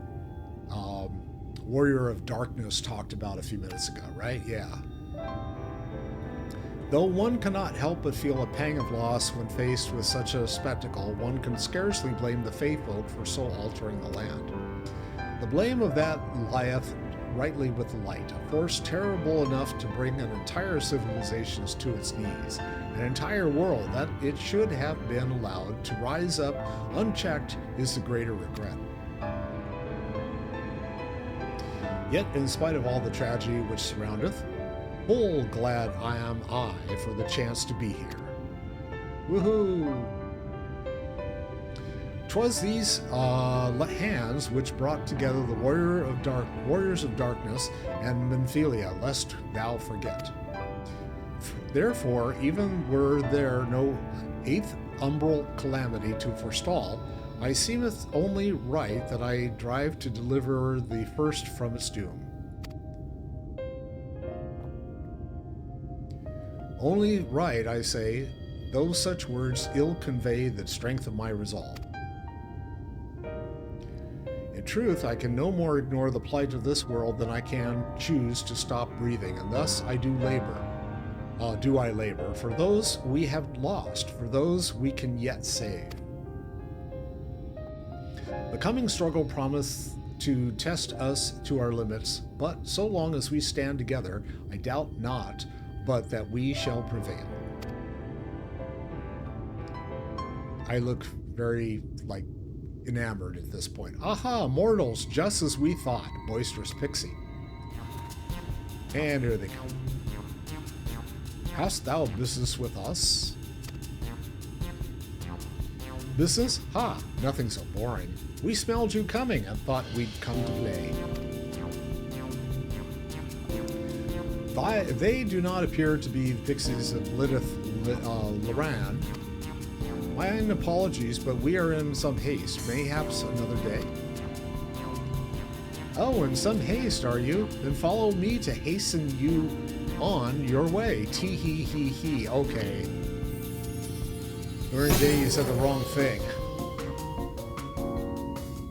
A: Warrior of Darkness talked about a few minutes ago, right? Yeah. Though one cannot help but feel a pang of loss when faced with such a spectacle, one can scarcely blame the Faefolk for so altering the land. The blame of that lieth rightly with the light, a force terrible enough to bring an entire civilization to its knees, an entire world that it should have been allowed to rise up unchecked is the greater regret. Yet, in spite of all the tragedy which surroundeth, full glad am I for the chance to be here. Woohoo! 'Twas these hands which brought together the warriors of darkness and Menphelia, lest thou forget. Therefore, even were there no 8th umbral calamity to forestall, I seemeth only right that I drive to deliver the first from its doom. Only right, I say, though such words ill convey the strength of my resolve. In truth, I can no more ignore the plight of this world than I can choose to stop breathing, and thus I do I labor, for those we have lost, for those we can yet save. The coming struggle promised to test us to our limits, but so long as we stand together, I doubt not but that we shall prevail. I look very, enamored at this point. Aha, mortals, just as we thought, boisterous pixie. And here they come. Hast thou business with us? Business? Ha, nothing so boring. We smelled you coming and thought we'd come to play. They do not appear to be the pixies of Loran. My apologies, but we are in some haste. Mayhaps another day. Oh, in some haste, are you? Then follow me to hasten you on your way. Tee-hee-hee-hee. Okay. During the day you said the wrong thing.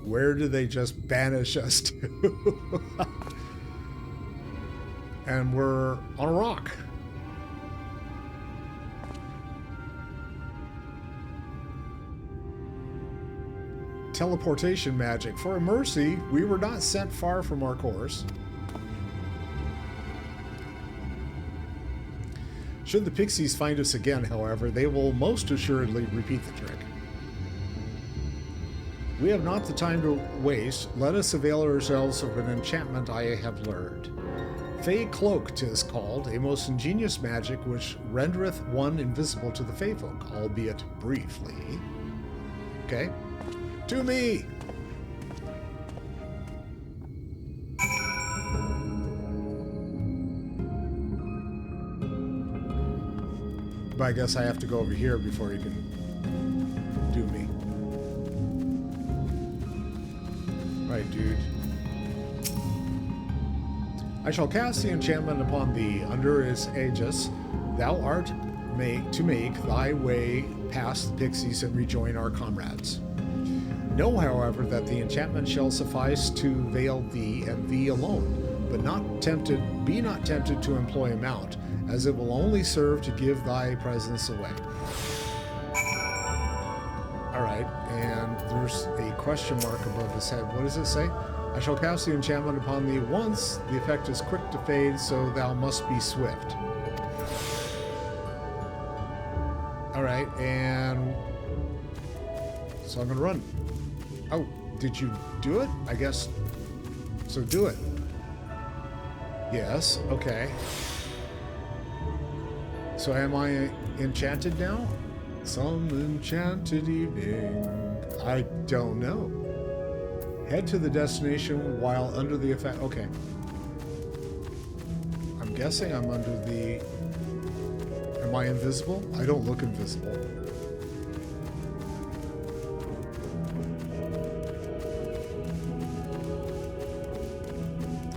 A: Where did they just banish us to? And we're on a rock. Teleportation magic. For a mercy, we were not sent far from our course. Should the pixies find us again, however, they will most assuredly repeat the trick. We have not the time to waste. Let us avail ourselves of an enchantment I have learned. Fey Cloak 'tis called, a most ingenious magic which rendereth one invisible to the Feyfolk, albeit briefly. Okay. To me! But I guess I have to go over here before you can do me. Right, dude. I shall cast the enchantment upon thee under its aegis. Thou art to make thy way past the pixies and rejoin our comrades. Know, however, that the enchantment shall suffice to veil thee and thee alone, but be not tempted to employ a mount, as it will only serve to give thy presence away. Alright, and there's a question mark above his head. What does it say? I shall cast the enchantment upon thee once. The effect is quick to fade, so thou must be swift. Alright, and so I'm gonna run. Oh, did you do it? I guess. So do it. Yes, okay. So am I enchanted now? Some enchanted evening. I don't know. Head to the destination while under the effect. Okay. I'm guessing I'm under the. Am I invisible? I don't look invisible.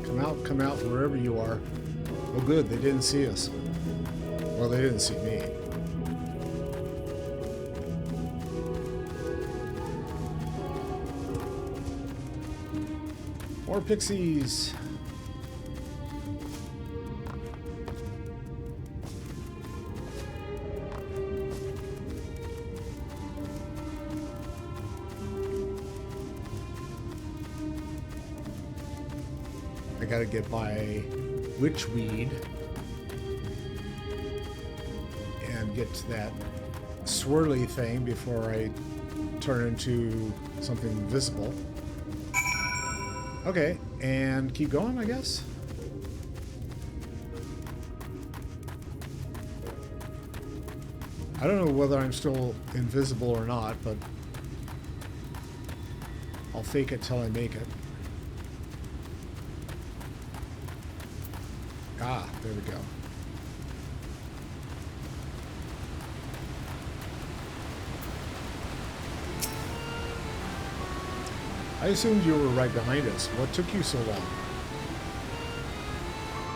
A: Can come out, wherever you are. Oh good, they didn't see us. Well, they didn't see me. More pixies. I gotta get my witchweed and get to that swirly thing before I turn into something visible. Okay, and keep going, I guess. I don't know whether I'm still invisible or not, but I'll fake it till I make it. Ah, there we go. I assumed you were right behind us. What took you so long?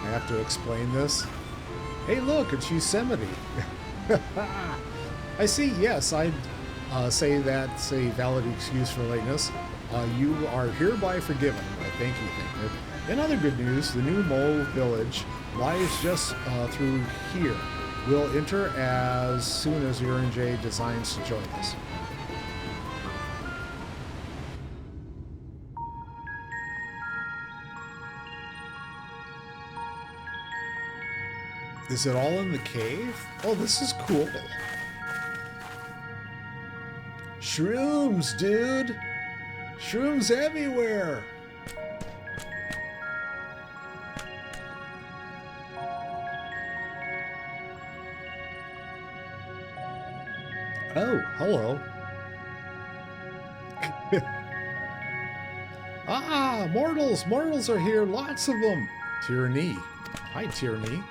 A: I have to explain this. Hey, look, it's Yosemite. I see, yes, I'd say that's a valid excuse for lateness. You are hereby forgiven. Thank you. In other good news, the Nu Mou village lies just through here. We'll enter as soon as J designs to join us. Is it all in the cave? Oh, this is cool. Shrooms, dude! Shrooms everywhere! Oh, hello. Ah, mortals! Mortals are here! Lots of them! Tyranny. Hi, Tyranny.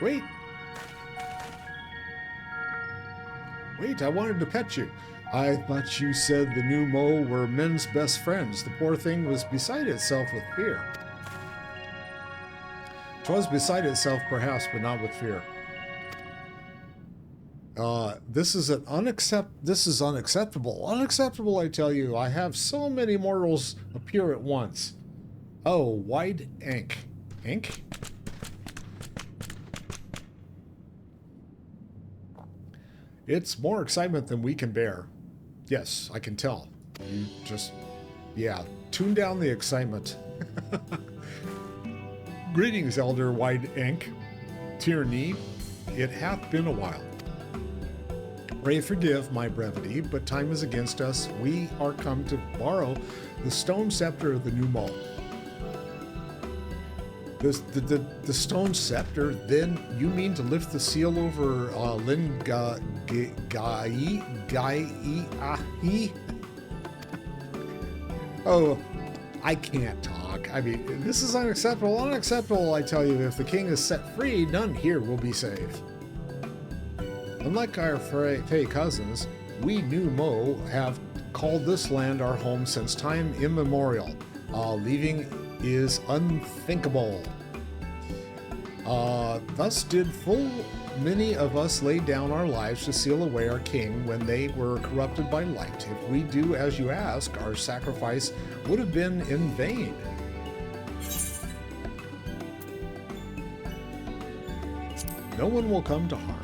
A: Wait. Wait, I wanted to pet you. I thought you said the Nu Mou were men's best friends. The poor thing was beside itself with fear. 'Twas beside itself, perhaps, but not with fear. This is unacceptable. Unacceptable, I tell you. I have so many mortals appear at once. Oh, wide Aenc. Aenc? It's more excitement than we can bear. Yes, I can tell. You just, yeah, tune down the excitement. Greetings, Elder Wide Aenc. Tyranny, it hath been a while. Pray forgive my brevity, but time is against us. We are come to borrow the stone scepter of the Nu Mou. The stone scepter? Then you mean to lift the seal over Gait? Oh, I can't talk. I mean, this is unacceptable. Unacceptable, I tell you. If the king is set free, none here will be safe. Unlike our Fey cousins, we Nu Mou have called this land our home since time immemorial. Leaving is unthinkable. Thus did full many of us lay down our lives to seal away our king when they were corrupted by light. If we do as you ask, our sacrifice would have been in vain. No one will come to harm.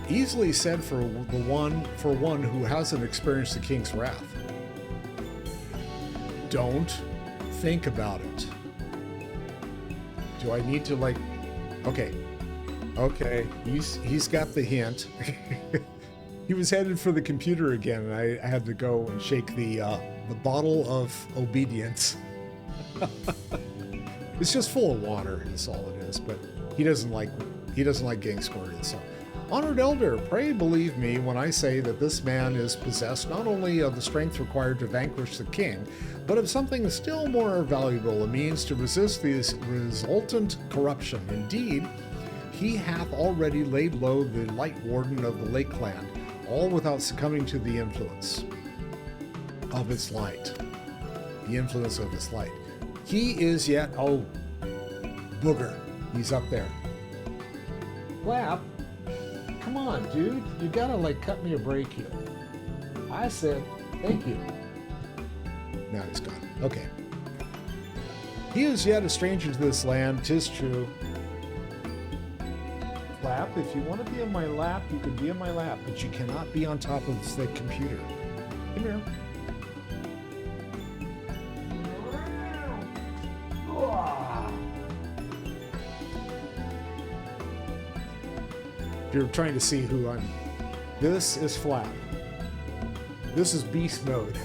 A: Easily said for one who hasn't experienced the king's wrath. Don't think about it. Do I need to okay, he's got the hint. He was headed for the computer again, and I had to go and shake the bottle of obedience. It's just full of water, is all it is, but he doesn't like getting squirted, so. Honored Elder, pray believe me when I say that this man is possessed not only of the strength required to vanquish the king, but of something still more valuable, a means to resist the resultant corruption. Indeed, he hath already laid low the Light Warden of the Lakeland, all without succumbing to the influence of its light. The influence of its light. He is yet, oh, booger. He's up there. Flap, come on, dude. You gotta, like, cut me a break here. I said, thank you. Now he's gone. Okay. He is yet a stranger to this land, 'tis true. Flap, if you want to be in my lap, you can be in my lap, but you cannot be on top of the computer. Come here. If you're trying to see who I'm... This is Flap. This is beast mode.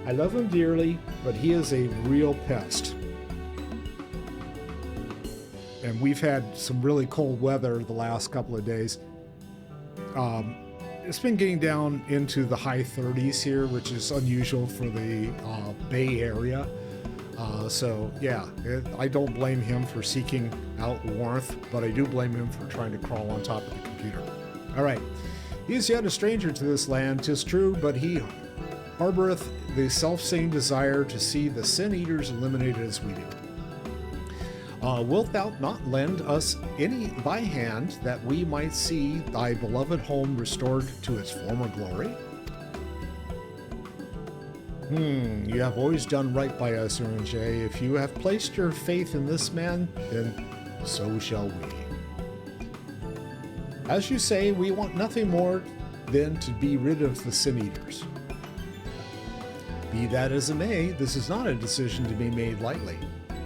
A: I love him dearly, but he is a real pest. And we've had some really cold weather the last couple of days. It's been getting down into the high 30s here, which is unusual for the Bay Area. So yeah, I don't blame him for seeking out warmth, but I do blame him for trying to crawl on top of the computer. All right. He is yet a stranger to this land, 'tis true, but he harboreth the self-same desire to see the sin-eaters eliminated as we do. Wilt thou not lend us any thy hand, that we might see thy beloved home restored to its former glory? You have always done right by us, Aenc. If you have placed your faith in this man, then so shall we. As you say, we want nothing more than to be rid of the sin-eaters. Be that as it may, this is not a decision to be made lightly.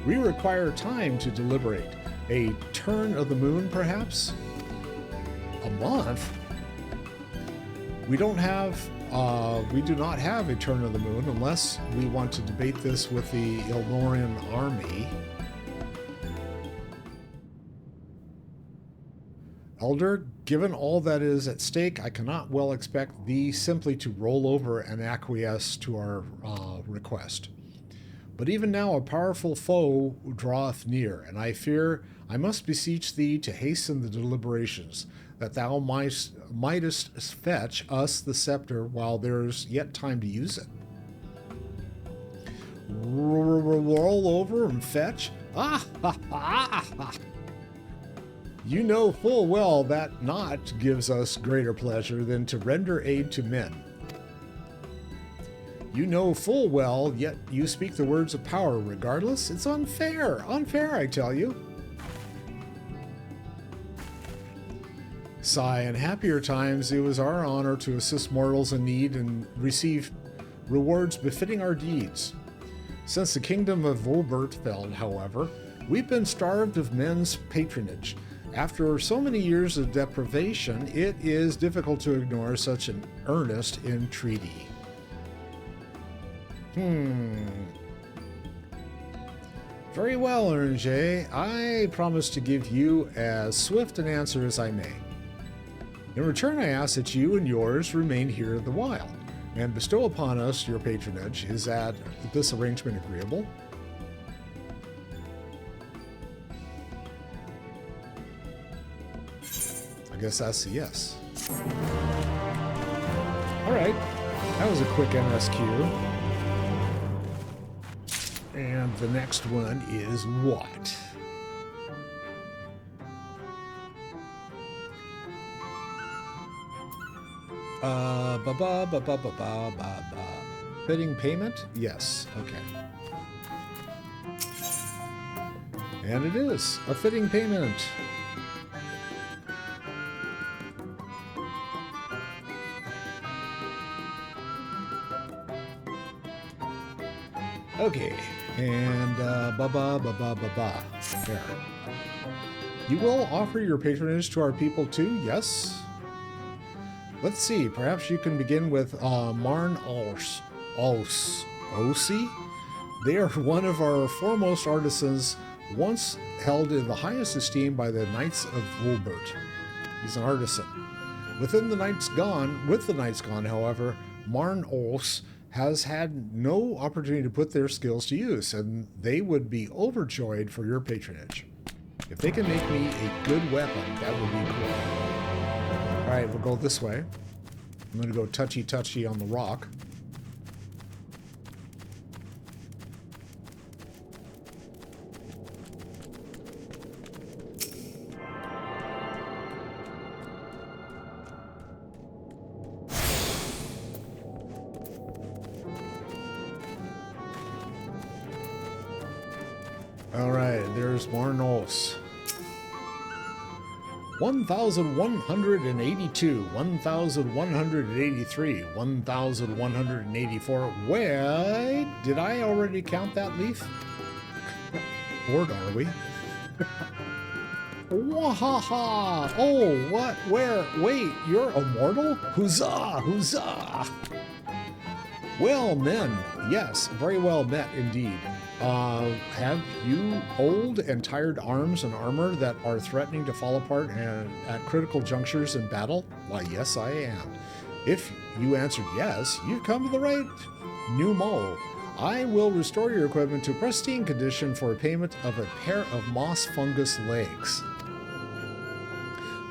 A: We require time to deliberate. A turn of the moon, perhaps? A month? We do not have a turn of the moon unless we want to debate this with the Ilnorian army. Elder, given all that is at stake, I cannot well expect thee simply to roll over and acquiesce to our request. But even now a powerful foe draweth near, and I fear I must beseech thee to hasten the deliberations, that thou mightest fetch us the scepter while there is yet time to use it. Roll over and fetch? Ah, ha, ha, ha. You know full well that naught gives us greater pleasure than to render aid to men. You know full well, yet you speak the words of power regardless. It's unfair, unfair, I tell you. Sigh, in happier times it was our honor to assist mortals in need and receive rewards befitting our deeds. Since the kingdom of Volbert fell, however, we've been starved of men's patronage. After so many years of deprivation, it is difficult to ignore such an earnest entreaty. Very well, Aenc. I promise to give you as swift an answer as I may. In return, I ask that you and yours remain here in the wild, and bestow upon us your patronage. Is this arrangement agreeable? I guess that's a yes. All right, that was a quick MSQ. And the next one is what? Fitting payment? Yes. Okay. And it is a fitting payment. Okay. And there. You will offer your patronage to our people too? Yes. Let's see. Perhaps you can begin with Marn Osi. They are one of our foremost artisans, once held in the highest esteem by the Knights of Volbert. He's an artisan. With the Knights Gone, however, Marn Os has had no opportunity to put their skills to use, and they would be overjoyed for your patronage. If they can make me a good weapon, that would be cool. Alright, we'll go this way. I'm going to go touchy-touchy on the rock. Alright, there's more Nos. 1,182, 1,183, 1,184. Wait, did I already count that leaf? Or are we? Wahaha! Oh, what? Where? Wait, you're immortal? Huzzah! Huzzah! Well, men. Yes, very well met indeed. Have you old and tired arms and armor that are threatening to fall apart and at critical junctures in battle? Why, yes, I am. If you answered yes, you've come to the right Nu Mou. I will restore your equipment to pristine condition for a payment of a pair of moss fungus legs.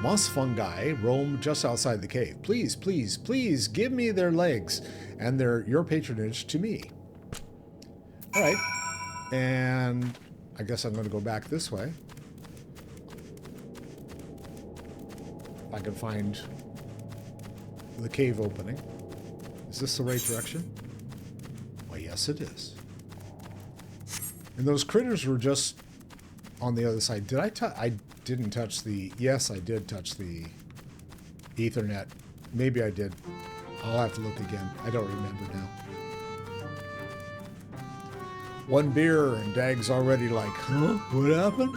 A: Moss fungi roam just outside the cave. Please, please, please give me their legs and your patronage to me. All right. And I guess I'm going to go back this way. If I can find the cave opening. Is this the right direction? Why, yes, it is. And those critters were just on the other side. Did I didn't touch the... Yes, I did touch the Ethernet. Maybe I did. I'll have to look again. I don't remember now. One beer and Dag's already like, huh? What happened?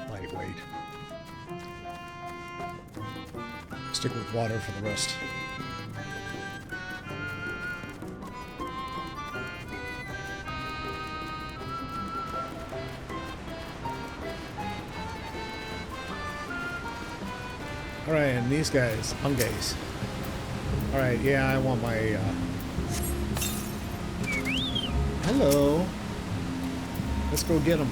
A: Lightweight. Stick with water for the rest. Alright, and these guys, Hungays. Alright, yeah, I want my, Hello. Let's go get them.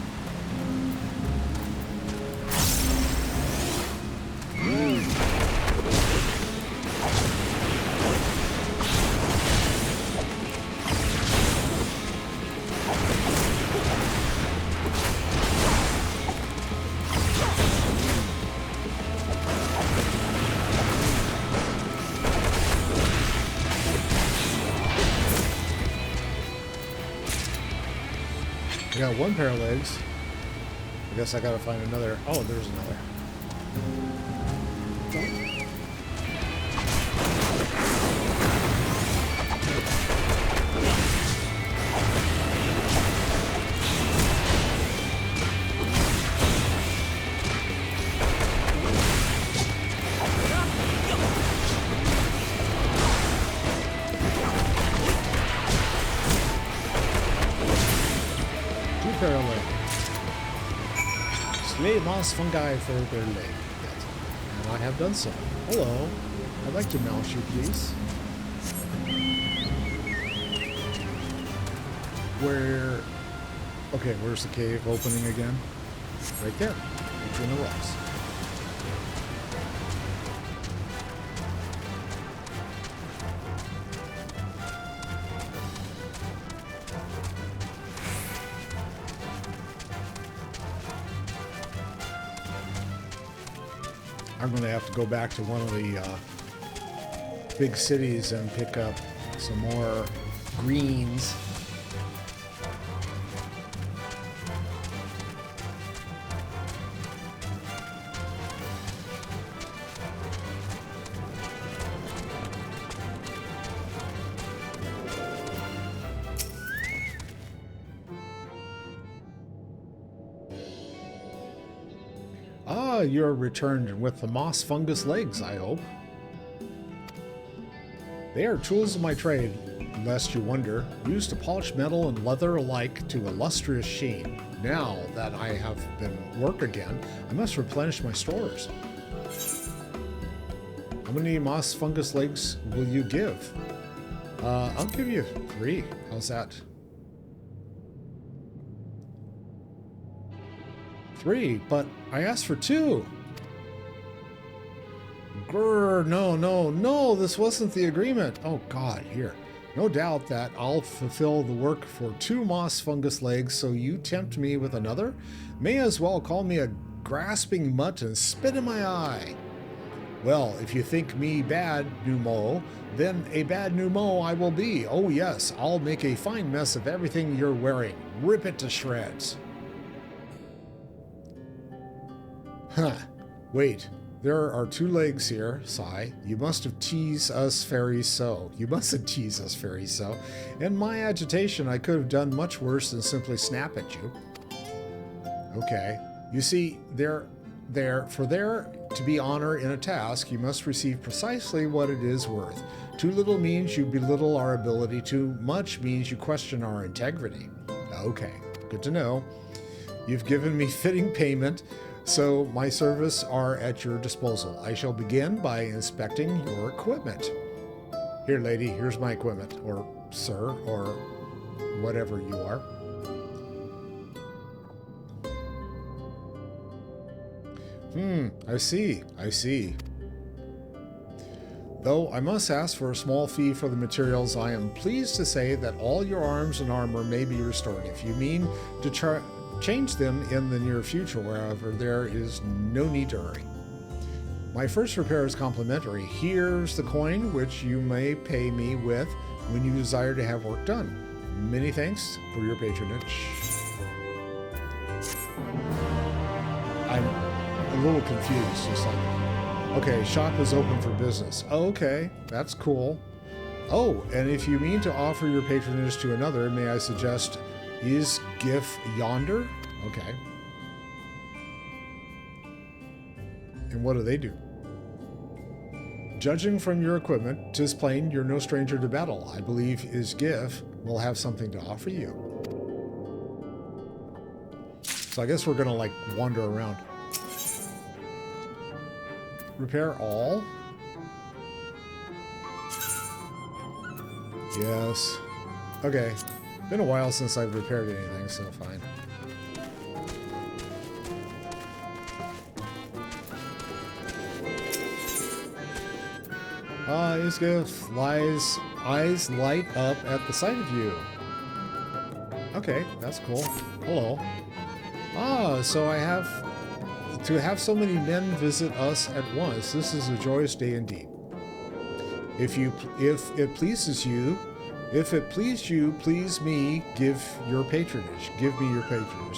A: I got one pair of legs. I guess I gotta find another. Oh, there's another. Slay moss fungi for their leg. Yes. And I have done so. Hello. I'd like to mount you, please. Where... Okay, where's the cave opening again? Right there. Between the rocks. I'm going to have to go back to one of the big cities and pick up some more greens. Ah, you're returned with the moss fungus legs, I hope. They are tools of my trade, lest you wonder, used to polish metal and leather alike to a lustrous sheen. Now that I have been work again, I must replenish my stores. How many moss fungus legs will you give? I'll give you 3. How's that? 3, but I asked for 2. Grr, no, this wasn't the agreement. Oh God, here. No doubt that I'll fulfill the work for 2 moss fungus legs, so you tempt me with another? May as well call me a grasping mutt and spit in my eye. Well, if you think me bad, Nu Mou, then a bad Nu Mou I will be. Oh yes, I'll make a fine mess of everything you're wearing. Rip it to shreds. Huh. Wait. There are 2 legs here, sigh. You must have teased us fairies so. You mustn't tease us fairies so. In my agitation, I could have done much worse than simply snap at you. Okay. You see, for there to be honor in a task, you must receive precisely what it is worth. Too little means you belittle our ability. Too much means you question our integrity. Okay. Good to know. You've given me fitting payment, so my services are at your disposal. I shall begin by inspecting your equipment. Here, lady, here's my equipment. Or sir, or whatever you are. I see. Though I must ask for a small fee for the materials, I am pleased to say that all your arms and armor may be restored. If you mean to change them in the near future, however, there is no need to hurry. My first repair is complimentary. Here's the coin, which you may pay me with when you desire to have work done. Many thanks for your patronage. I'm a little confused, just like, okay, shop is open for business. Oh, okay, that's cool. Oh, and if you mean to offer your patronage to another, may I suggest, is GIF yonder? Okay. And what do they do? Judging from your equipment, 'tis plain you're no stranger to battle. I believe is GIF will have something to offer you. So I guess we're gonna like wander around. Repair all? Yes. Okay. Been a while since I've repaired anything, so fine. His gift eyes light up at the sight of you. Okay, that's cool. Hello. So I have to have so many men visit us at once. This is a joyous day indeed. If it pleases you, please me, give me your patronage.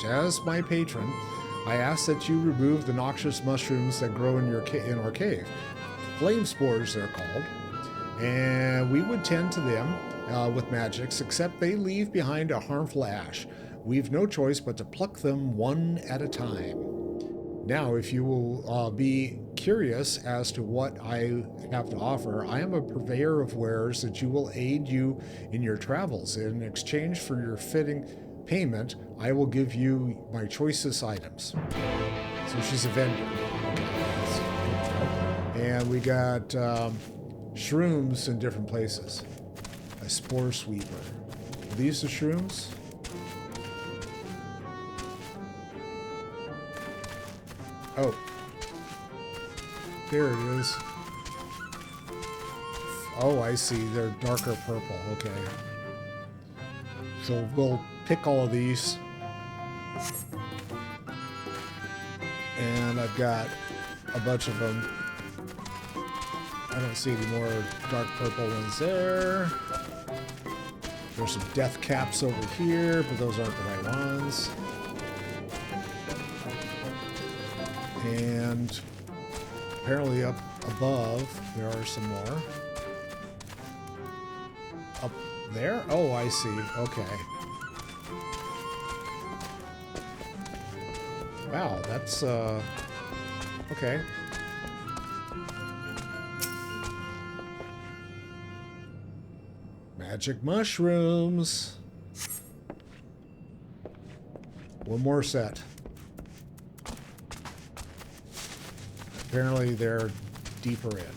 A: As my patron, I ask that you remove the noxious mushrooms that grow in our cave. Flame spores, they're called. And we would tend to them with magics, except they leave behind a harmful ash. We've no choice but to pluck them one at a time. Now, if you will be curious as to what I have to offer, I am a purveyor of wares that will aid you in your travels. In exchange for your fitting payment, I will give you my choicest items. So she's a vendor. Okay. And we got shrooms in different places. A Spore Sweeper. Are these the shrooms? Oh. There it is. Oh, I see. They're darker purple. Okay. So we'll pick all of these. And I've got a bunch of them. I don't see any more dark purple ones there. There's some death caps over here, but those aren't the right ones. And apparently up above, there are some more. Up there? Oh, I see. Okay. Wow, that's, okay. Magic mushrooms. One more set. Apparently they're deeper in.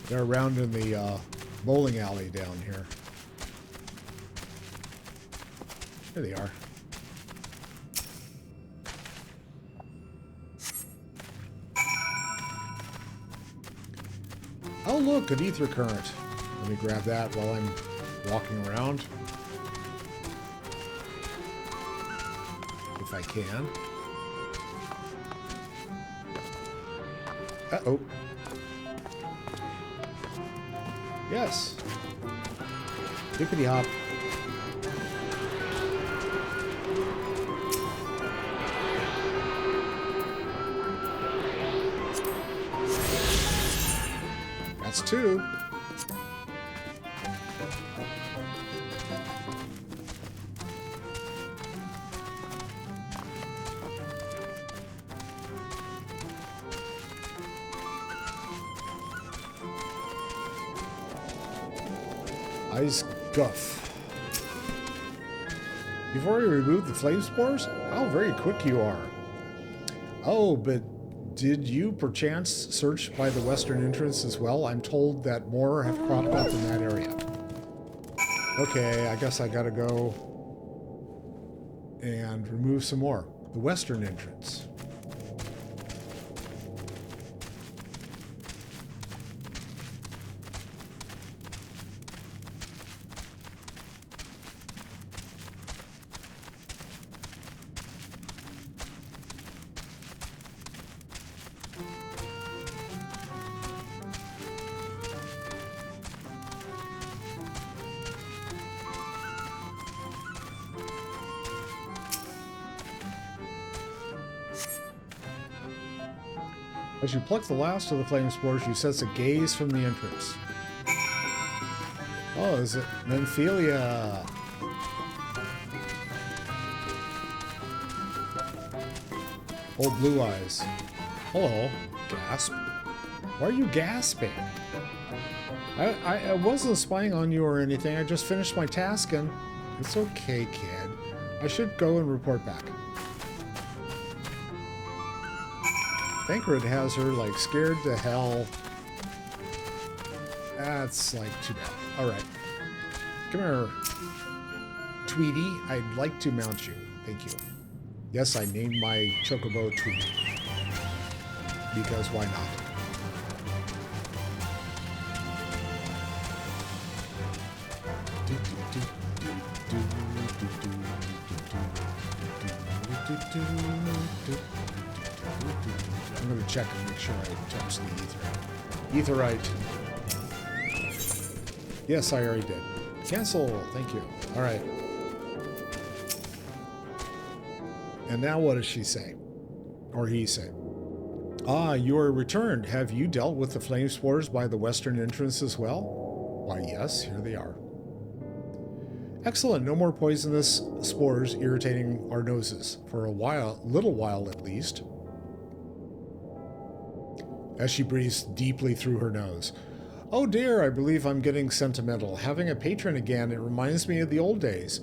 A: They're around in the bowling alley down here. There they are. Oh, look, an ether current. Let me grab that while I'm walking around. If I can. Uh-oh. Yes. Hippity hop. That's 2. Ice Guff. You've already removed the flame spores? How very quick you are. Oh, but did you perchance search by the western entrance as well? I'm told that more have cropped up in that area. Okay, I guess I gotta go and remove some more. The western entrance. As you pluck the last of the flame spores, you sense a gaze from the entrance. Oh, is it Memphilia? Old Blue Eyes. Hello. Gasp. Why are you gasping? I wasn't spying on you or anything. I just finished my task and... It's okay, kid. I should go and report back. Thancred has her, like, scared to hell. That's, like, too bad. Alright. Come here, Tweety. I'd like to mount you. Thank you. Yes, I named my chocobo Tweety. Because why not? I'm going to check and make sure I touch the ether. Etherite. Yes, I already did. Cancel. Thank you. All right. And now what does she say? Or he say? Ah, you are returned. Have you dealt with the flame spores by the western entrance as well? Why, yes, here they are. Excellent. No more poisonous spores irritating our noses. For a while, little while at least. As she breathes deeply through her nose. Oh dear, I believe I'm getting sentimental. Having a patron again, it reminds me of the old days.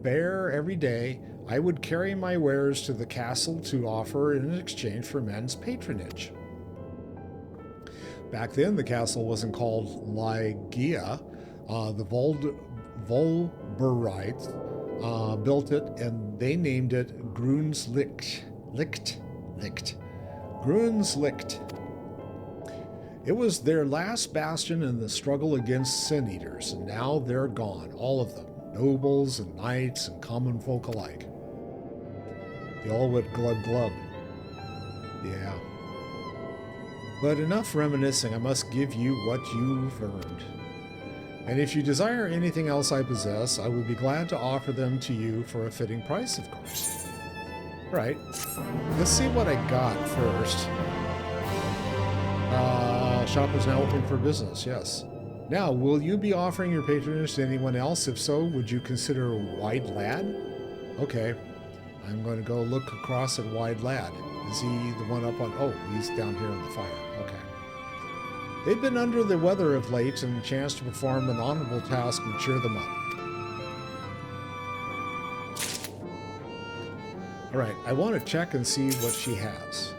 A: Fair every day, I would carry my wares to the castle to offer in exchange for men's patronage. Back then, the castle wasn't called Ligia. The Volberites built it, and they named it Grunslicht. Grunslicht. It was their last bastion in the struggle against sin eaters, and now they're gone, all of them, nobles and knights and common folk alike. They all went glub glub. Yeah. But enough reminiscing. I must give you what you've earned. And if you desire anything else I possess, I would be glad to offer them to you for a fitting price, of course. Right. Let's see what I got first. Shop is now open for business, yes. Now, will you be offering your patronage to anyone else? If so, would you consider Wide Lad? Okay. I'm going to go look across at Wide Lad. Is he the one up on... Oh, he's down here in the fire. Okay. They've been under the weather of late, and a chance to perform an honorable task would cheer them up. Alright, I want to check and see what she has.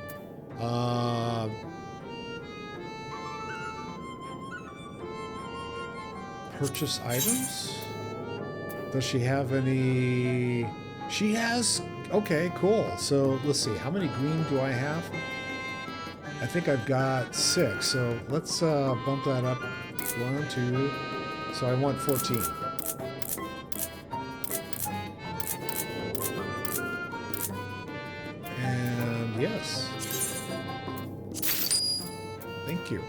A: Purchase items? Does she have any? She has. Okay, cool. So let's see. How many green do I have? I think I've got 6. So let's bump that up. 1, 2. So I want 14. And yes. Thank you.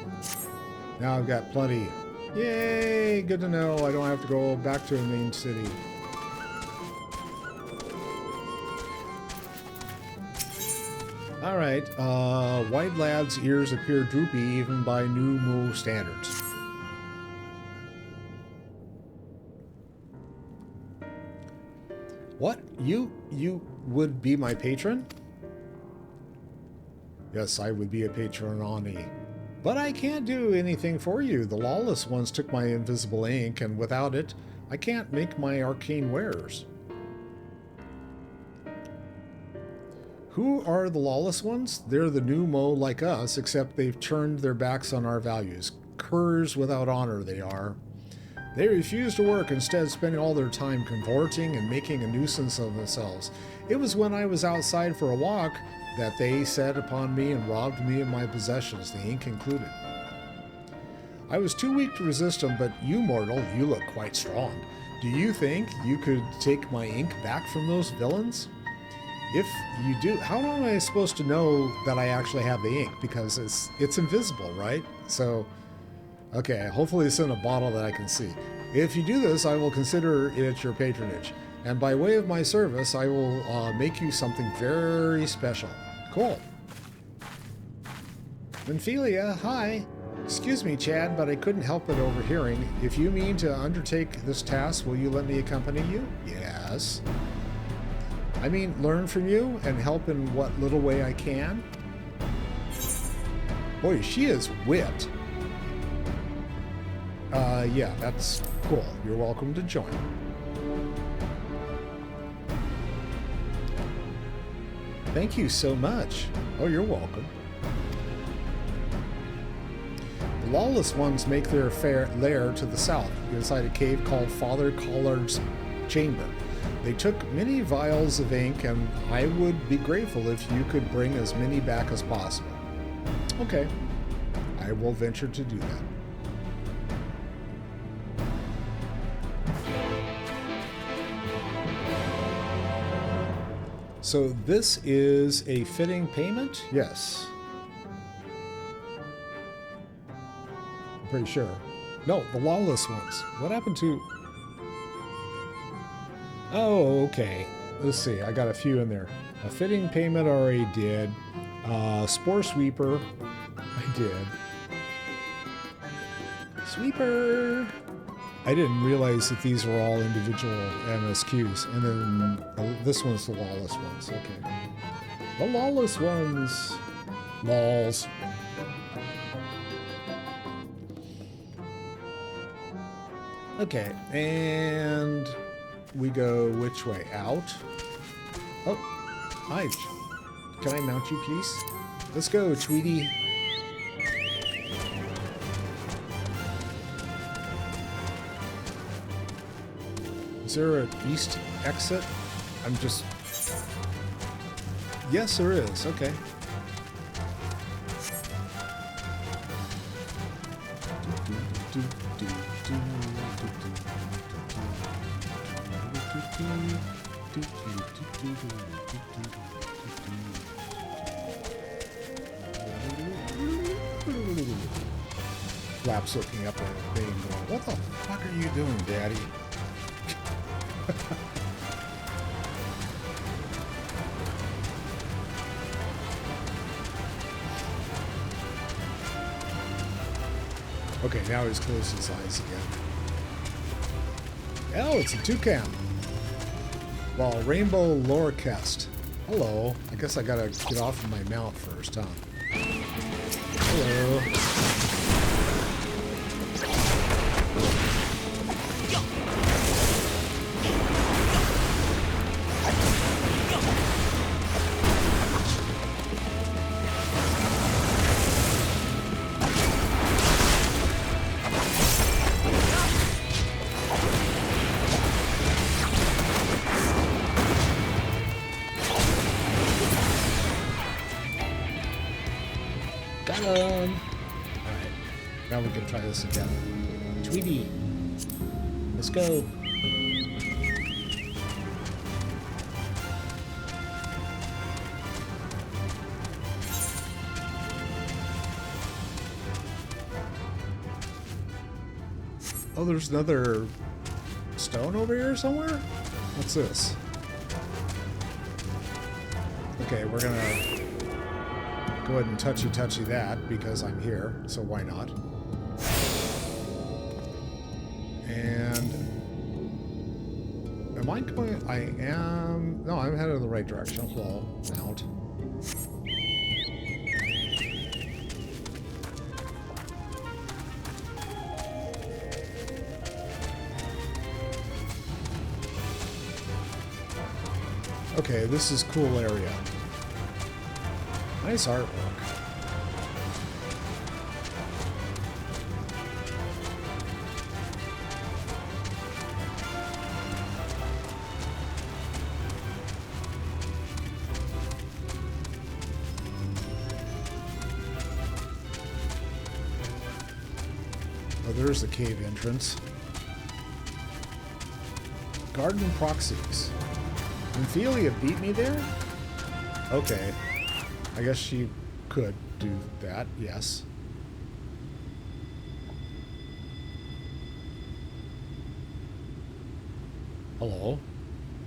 A: Now I've got plenty. Yay! Good to know. I don't have to go back to a main city. Alright, White Lad's ears appear droopy even by Nu Mou standards. What? You would be my patron? Yes, I would be a patron Ani. But I can't do anything for you. The Lawless Ones took my invisible ink, and without it, I can't make my arcane wares. Who are the Lawless Ones? They're the Nu Mou like us, except they've turned their backs on our values. Curs without honor, they are. They refuse to work, instead spending all their time cavorting and making a nuisance of themselves. It was when I was outside for a walk that they set upon me and robbed me of my possessions, the ink included. I was too weak to resist them, but you, mortal, you look quite strong. Do you think you could take my ink back from those villains? If you do, how am I supposed to know that I actually have the ink? Because it's invisible, right? So, okay, hopefully it's in a bottle that I can see. If you do this, I will consider it your patronage. And by way of my service, I will make you something very special. Cool. Ophelia, hi. Excuse me, Chad, but I couldn't help but overhearing. If you mean to undertake this task, will you let me accompany you? Yes. I mean, learn from you and help in what little way I can. Boy, she is whipped. Yeah, that's cool. You're welcome to join. Thank you so much. Oh, you're welcome. The Lawless Ones make their lair to the south, inside a cave called Father Collard's Chamber. They took many vials of ink, and I would be grateful if you could bring as many back as possible. Okay. I will venture to do that. So this is a fitting payment? Yes. I'm pretty sure. No, the Lawless Ones. What happened to... Oh, okay. Let's see. I got a few in there. A fitting payment I already did. Spore Sweeper. I did. Sweeper! I didn't realize that these were all individual MSQs. And then this one's the Lawless Ones. Okay. The Lawless Ones. Lols. Okay. And we go which way? Out? Oh. Hi. Can I mount you, please? Let's go, Tweety. Is there an east exit? I'm just... Yes, there is. Okay. Flap's looking up at the thing going, what the fuck are you doing, Daddy? Okay, now he's closed his eyes again. Oh, it's a toucan. Well, Rainbow Lorchest. Hello. I guess I gotta get off of my mount first, huh? Hello. now we can try this again. Tweety, let's go. Oh, there's another stone over here somewhere? What's this? Okay, we're gonna go ahead and touchy that because I'm here, so why not? And am I going? I am. No, I'm headed in the right direction. Hello, mount. Okay, this is cool area. Nice artwork. Oh, there's the cave entrance. Garden proxies. Ophelia beat me there? Okay. I guess she could do that, yes. Hello?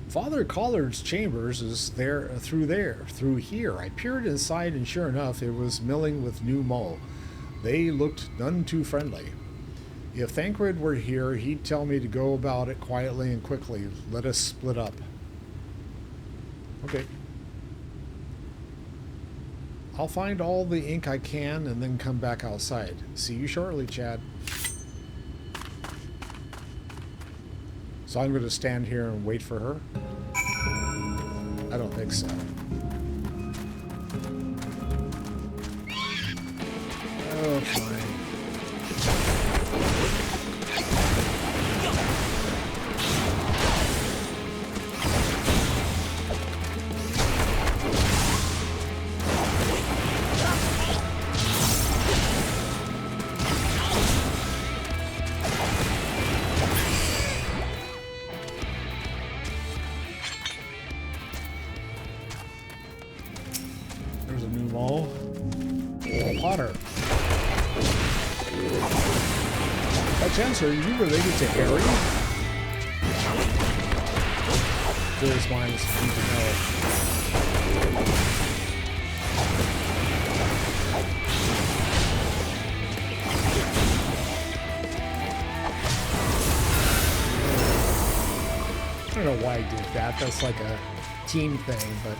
A: Father Collard's chambers is through here. I peered inside and sure enough, it was milling with Nu Mou. They looked none too friendly. If Thancred were here, he'd tell me to go about it quietly and quickly. Let us split up. Okay. I'll find all the ink I can and then come back outside. See you shortly, Chad. So I'm going to stand here and wait for her? I don't think so. Oh, fine. Are you related to Harry? There's mine is free to know. I don't know why I did that. That's like a team thing, but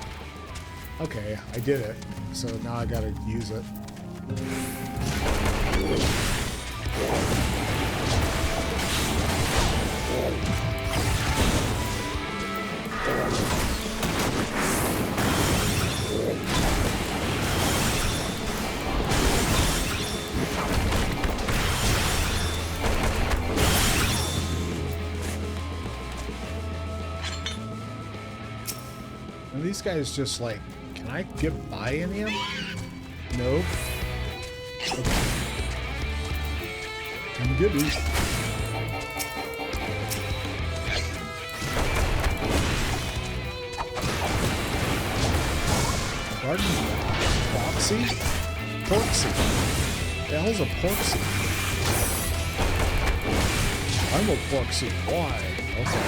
A: okay, I did it. So now I gotta use it. And these guys just like, can I get by any of them? Nope. Okay. Come get me. Garden Proxy? Porksy. The hell's a Porksy? I'm a Porksy. Why? Okay.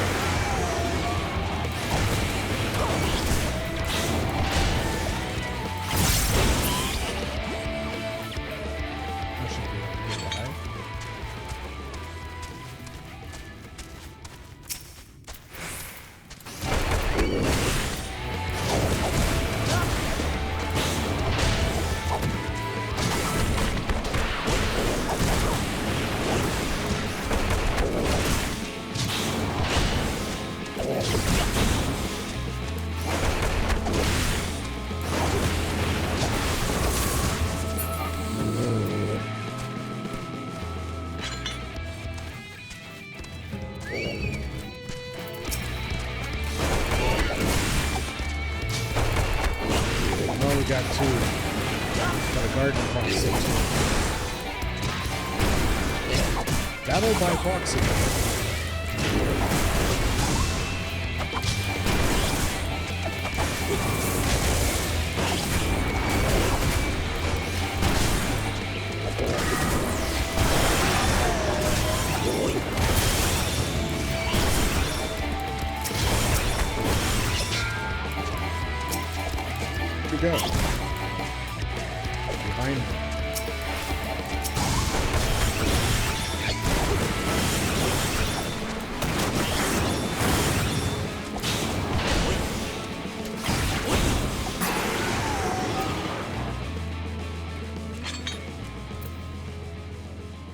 A: Got a garden proxy. Battle by proxy. Where'd you go? Behind me.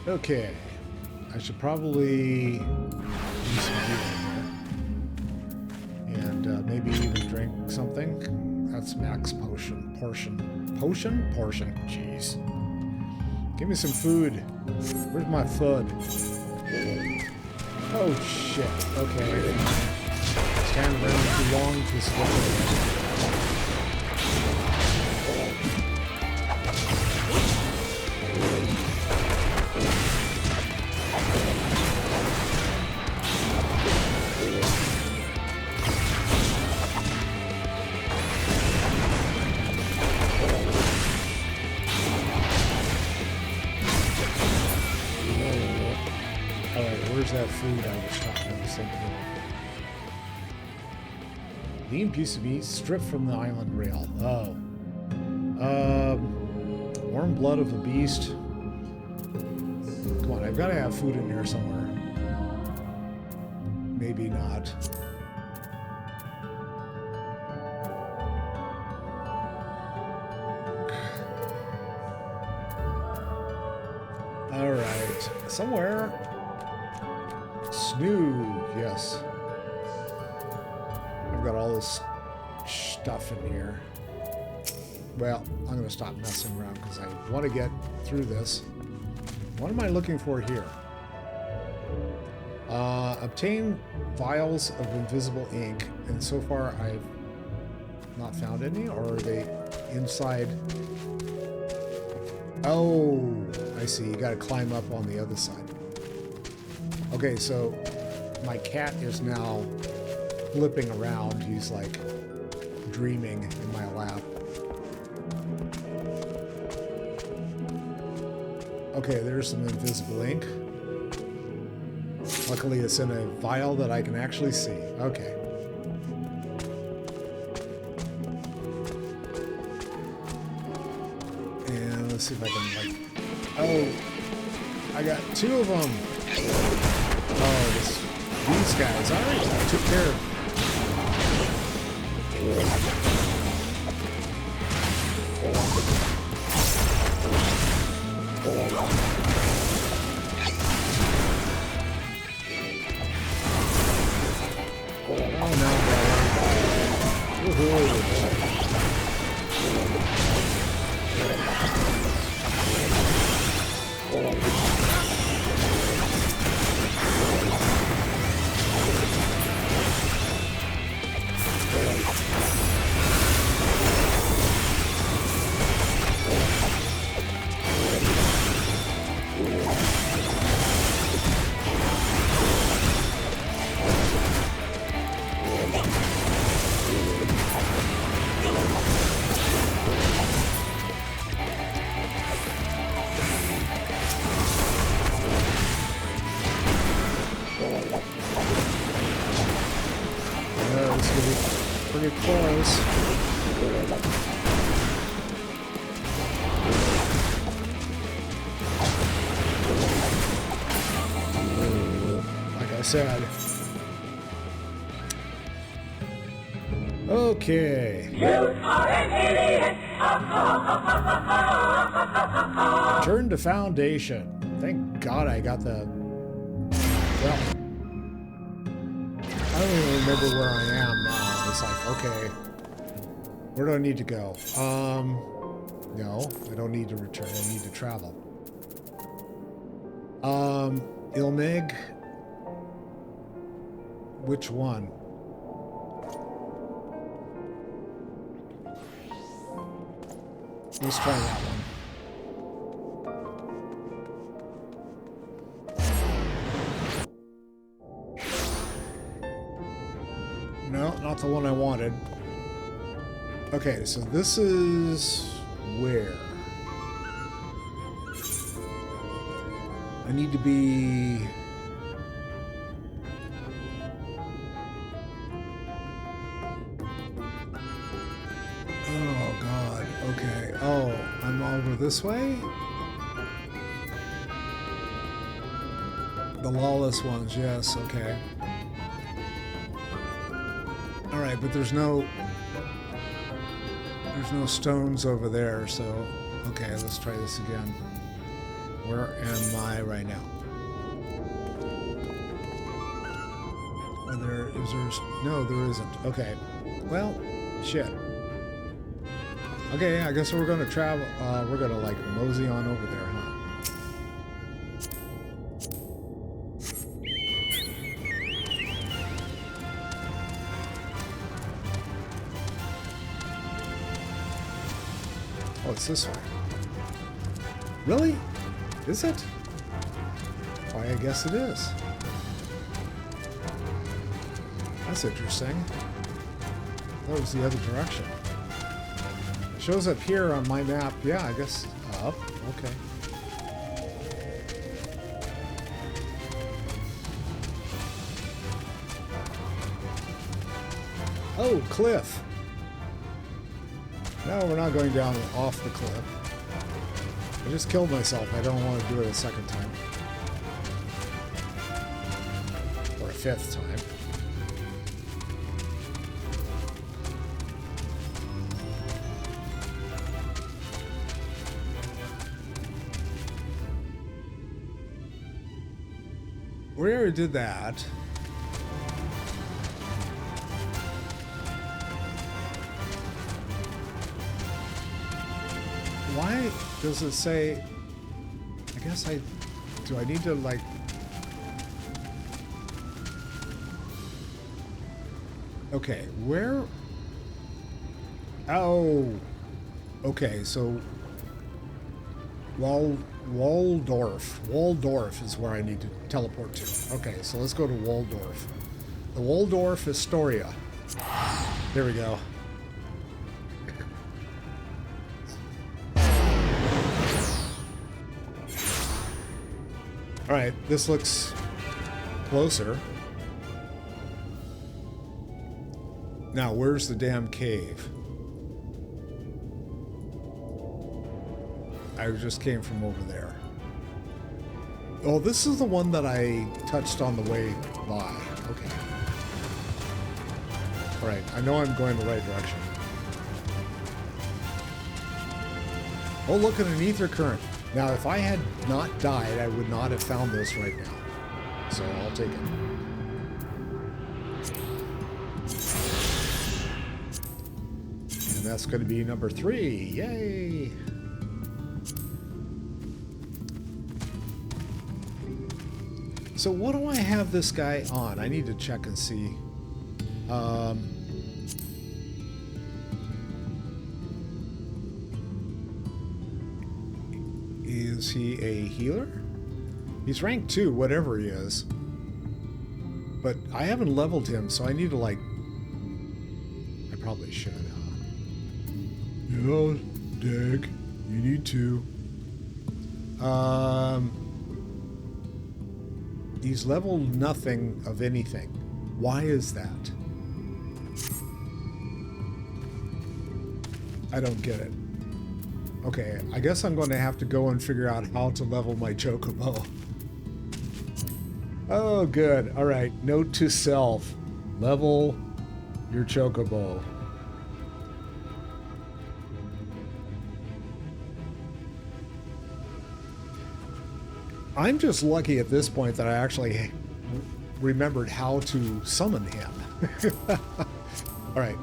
A: Okay, I should probably do some healing here. And maybe even drink something. That's max potion. Portion? Jeez. Give me some food. Where's my food? Oh shit. Okay. Stand around too long to swallow. That food I was talking about something. Lean piece of meat stripped from the island rail. Oh. Warm blood of a beast. Come on, I've got to have food in here somewhere. Maybe not. All right. Somewhere. Snoo, yes. I've got all this stuff in here. Well, I'm going to stop messing around because I want to get through this. What am I looking for here? Obtain vials of invisible ink, and so far I've not found any, or are they inside? Oh, I see. You got to climb up on the other side. Okay, so my cat is now flipping around. He's like dreaming in my lap. Okay, there's some invisible ink. Luckily, it's in a vial that I can actually see. Okay. And let's see if I can, like... Oh, I got 2 of them. Oh, these guys. All right, I took care of them. Oh, no, brother. Woohoo. Pretty close. Like I said. Okay.
F: You are an idiot!
A: Turn to Foundation. Thank God I got the... Well... I don't even remember where I am now. It's like, okay, where do I need to go? No, I don't need to return. I need to travel. Nu Mheg. Which one? Let's try that one. No, not the one I wanted. Okay, so this is where? I need to be... Oh, God. Okay. Oh, I'm over this way? The Lawless Ones, yes, okay. Alright, but there's no stones over there, so... Okay, let's try this again. Where am I right now? No, there isn't. Okay. Well, shit. Okay, I guess we're gonna travel, we're gonna, like, mosey on over there, huh? Oh, it's this way. Really? Is it? Why, I guess it is. That's interesting. That was the other direction. It shows up here on my map. Yeah, I guess up. Okay. Oh, cliff. No, we're not going down off the cliff. I just killed myself. I don't want to do it a second time. Or a fifth time. We already did that. Why does it say... I guess do I need to, like... Okay, where... Oh... Okay, so... Waldorf is where I need to teleport to. Okay, so let's go to Waldorf. The Waldorf Astoria. There we go. Alright, this looks closer. Now, where's the damn cave? I just came from over there. Oh, this is the one that I touched on the way by. Okay. Alright, I know I'm going the right direction. Oh, look at an ether current. Now, if I had not died, I would not have found this right now. So I'll take it. And that's going to be number 3. Yay! So what do I have this guy on? I need to check and see. Is he a healer? He's rank 2, whatever he is. But I haven't leveled him, so I need to, like... I probably should, huh? Yeah, Dig. You need to. He's leveled nothing of anything. Why is that? I don't get it. Okay, I guess I'm going to have to go and figure out how to level my chocobo. Oh, good. All right, note to self. Level your chocobo. I'm just lucky at this point that I actually remembered how to summon him. All right.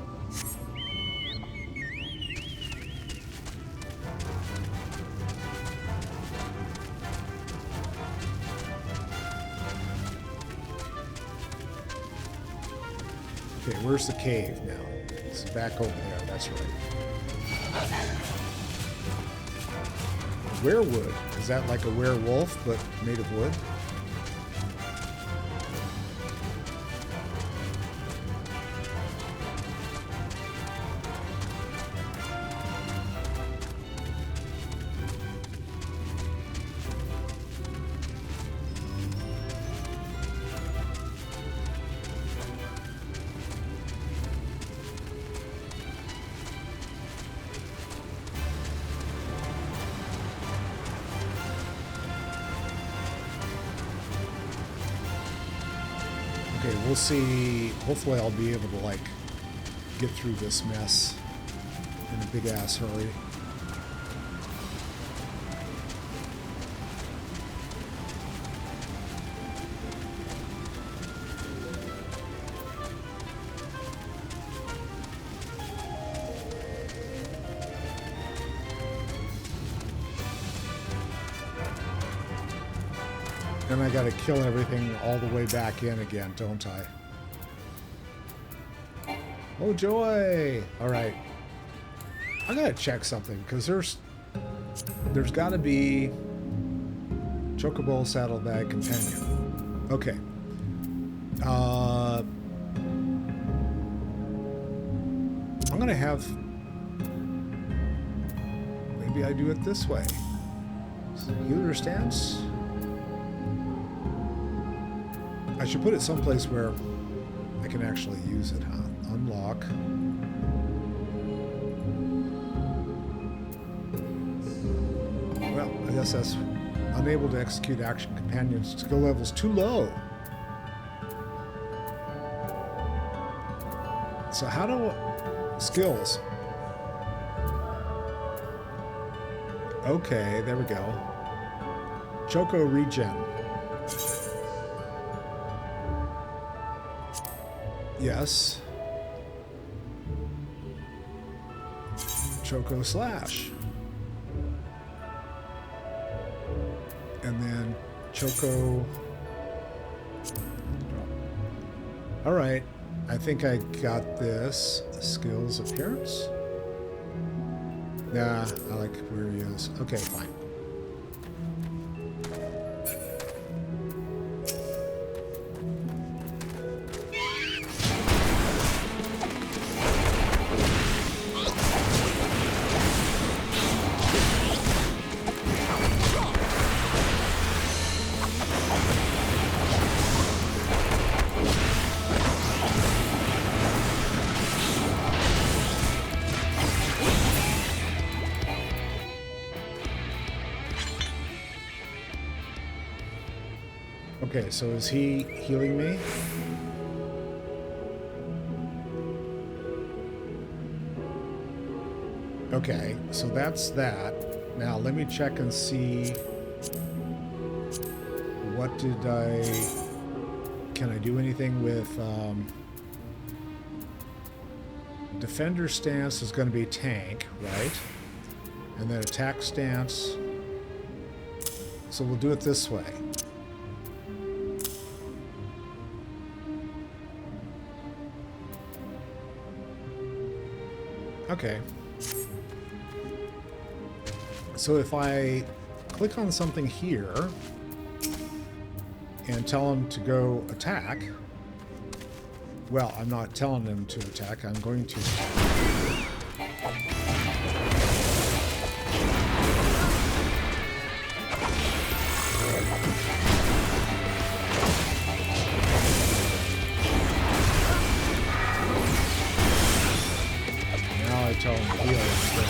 A: Okay, where's the cave now? It's back over there, that's right. Werewood. Is that like a werewolf, but made of wood? see. Hopefully I'll be able to, like, get through this mess in a big-ass hurry. And I gotta kill everything all the way back in again, don't I? Oh, joy! Alright. I'm gonna check something, because there's gotta be Chocobo Saddlebag Companion. Okay. I'm gonna have... Maybe I do it this way. Healer stance? I should put it someplace where I can actually use it, huh? Unlock. Well, I guess that's unable to execute action companions. Skill level's too low. So how do... Skills. Okay, there we go. Choco regen. Yes. Choco slash. And then Choco. Alright. I think I got this. Skills appearance. Nah, I like where he is. Okay, fine. Okay, so is he healing me? Okay, so that's that. Now let me check and see what did can I do anything with defender stance is going to be tank, right? And then attack stance. So we'll do it this way. Okay. So if I click on something here and tell him to go attack, well, I'm not telling him to attack, I'm going to tell him to heal instead.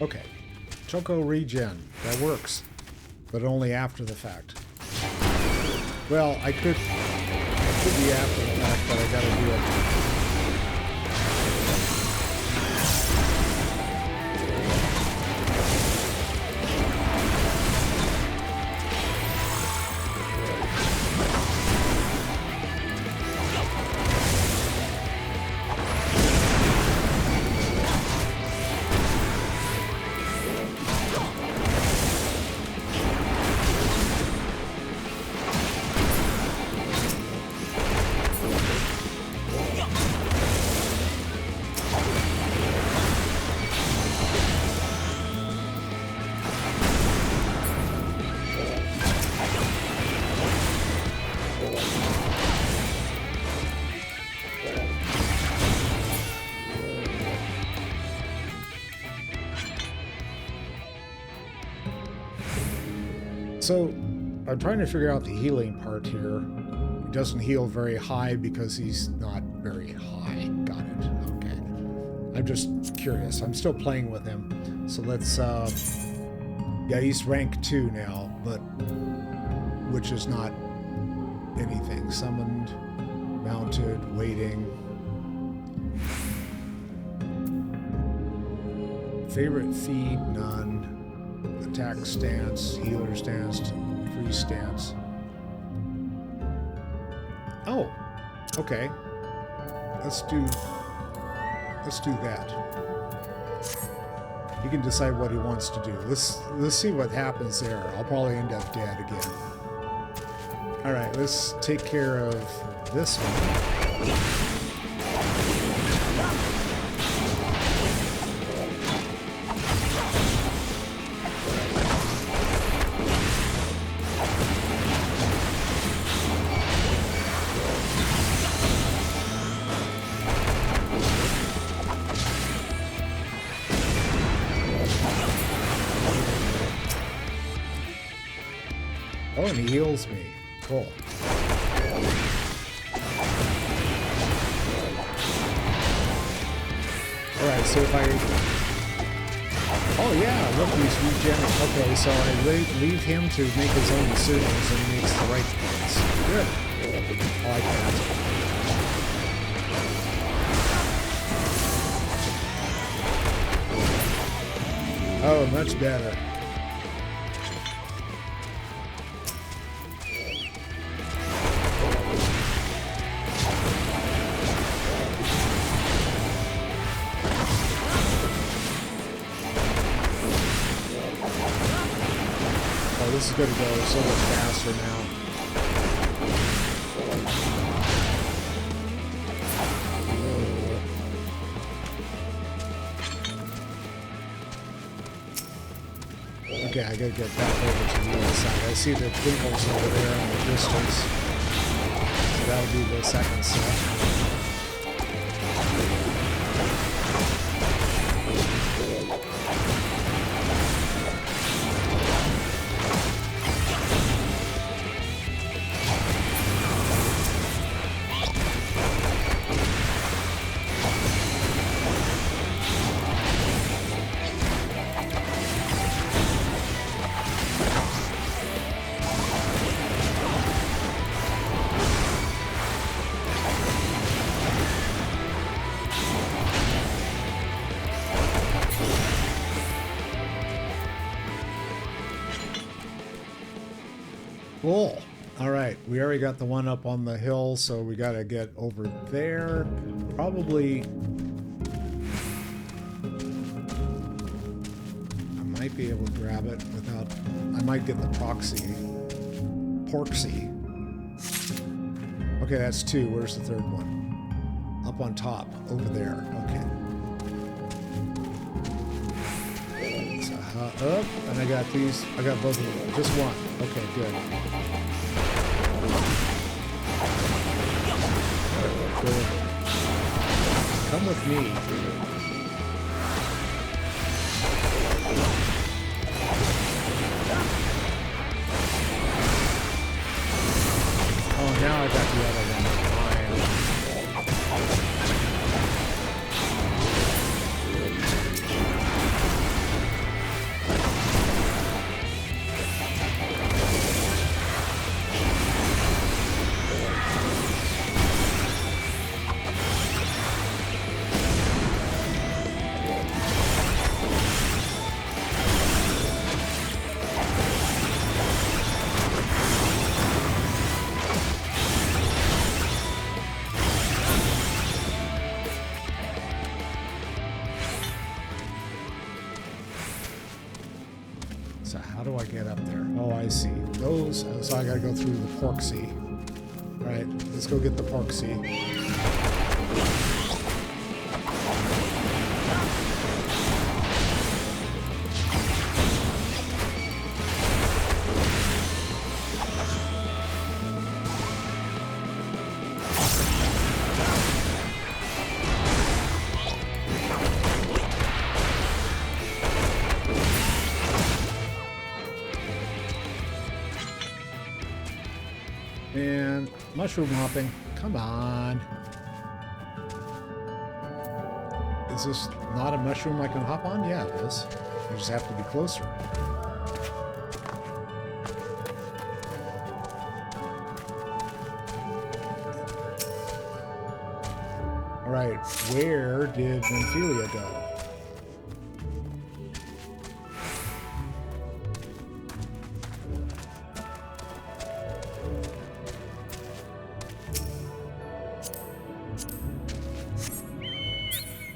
A: Okay, Choco regen, that works, but only after the fact. Well, I could be after the fact, but I gotta do it. So, I'm trying to figure out the healing part here. He doesn't heal very high because he's not very high. Got it. Okay. I'm just curious. I'm still playing with him. So let's, yeah, he's rank 2 now, but, which is not anything. Summoned, mounted, waiting. Favorite feed, none. Attack stance, healer stance, free stance. Oh, okay. Let's do that. He can decide what he wants to do. Let's see what happens there. I'll probably end up dead again. All right, let's take care of this one. Oh, and he heals me. Cool. Alright, so if I... Oh yeah, look, he's regenerating. Okay, so I leave him to make his own decisions and he makes the right ones. Good. I like that. Oh, much better. This is going to go so much faster now. Okay, I gotta get back over to the other side. I see the twinkles over there in the distance. So that'll be the second set. Cool. All right, we already got the one up on the hill, so we got to get over there. Probably... I might be able to grab it without... I might get the proxy. Porksy. Okay, that's 2. Where's the third one? Up on top, over there. Okay. So, up, and I got these. I got both of them. Just one. Okay, good. Good. Come with me. Oh, now I got the other one. So how do I get up there? Oh, I see. Those, so I gotta go through the Porksy. All right, let's go get the Porksy. And mushroom hopping. Come on. Is this not a mushroom I can hop on? Yeah, it is. You just have to be closer. Alright, where did Nymphelia go?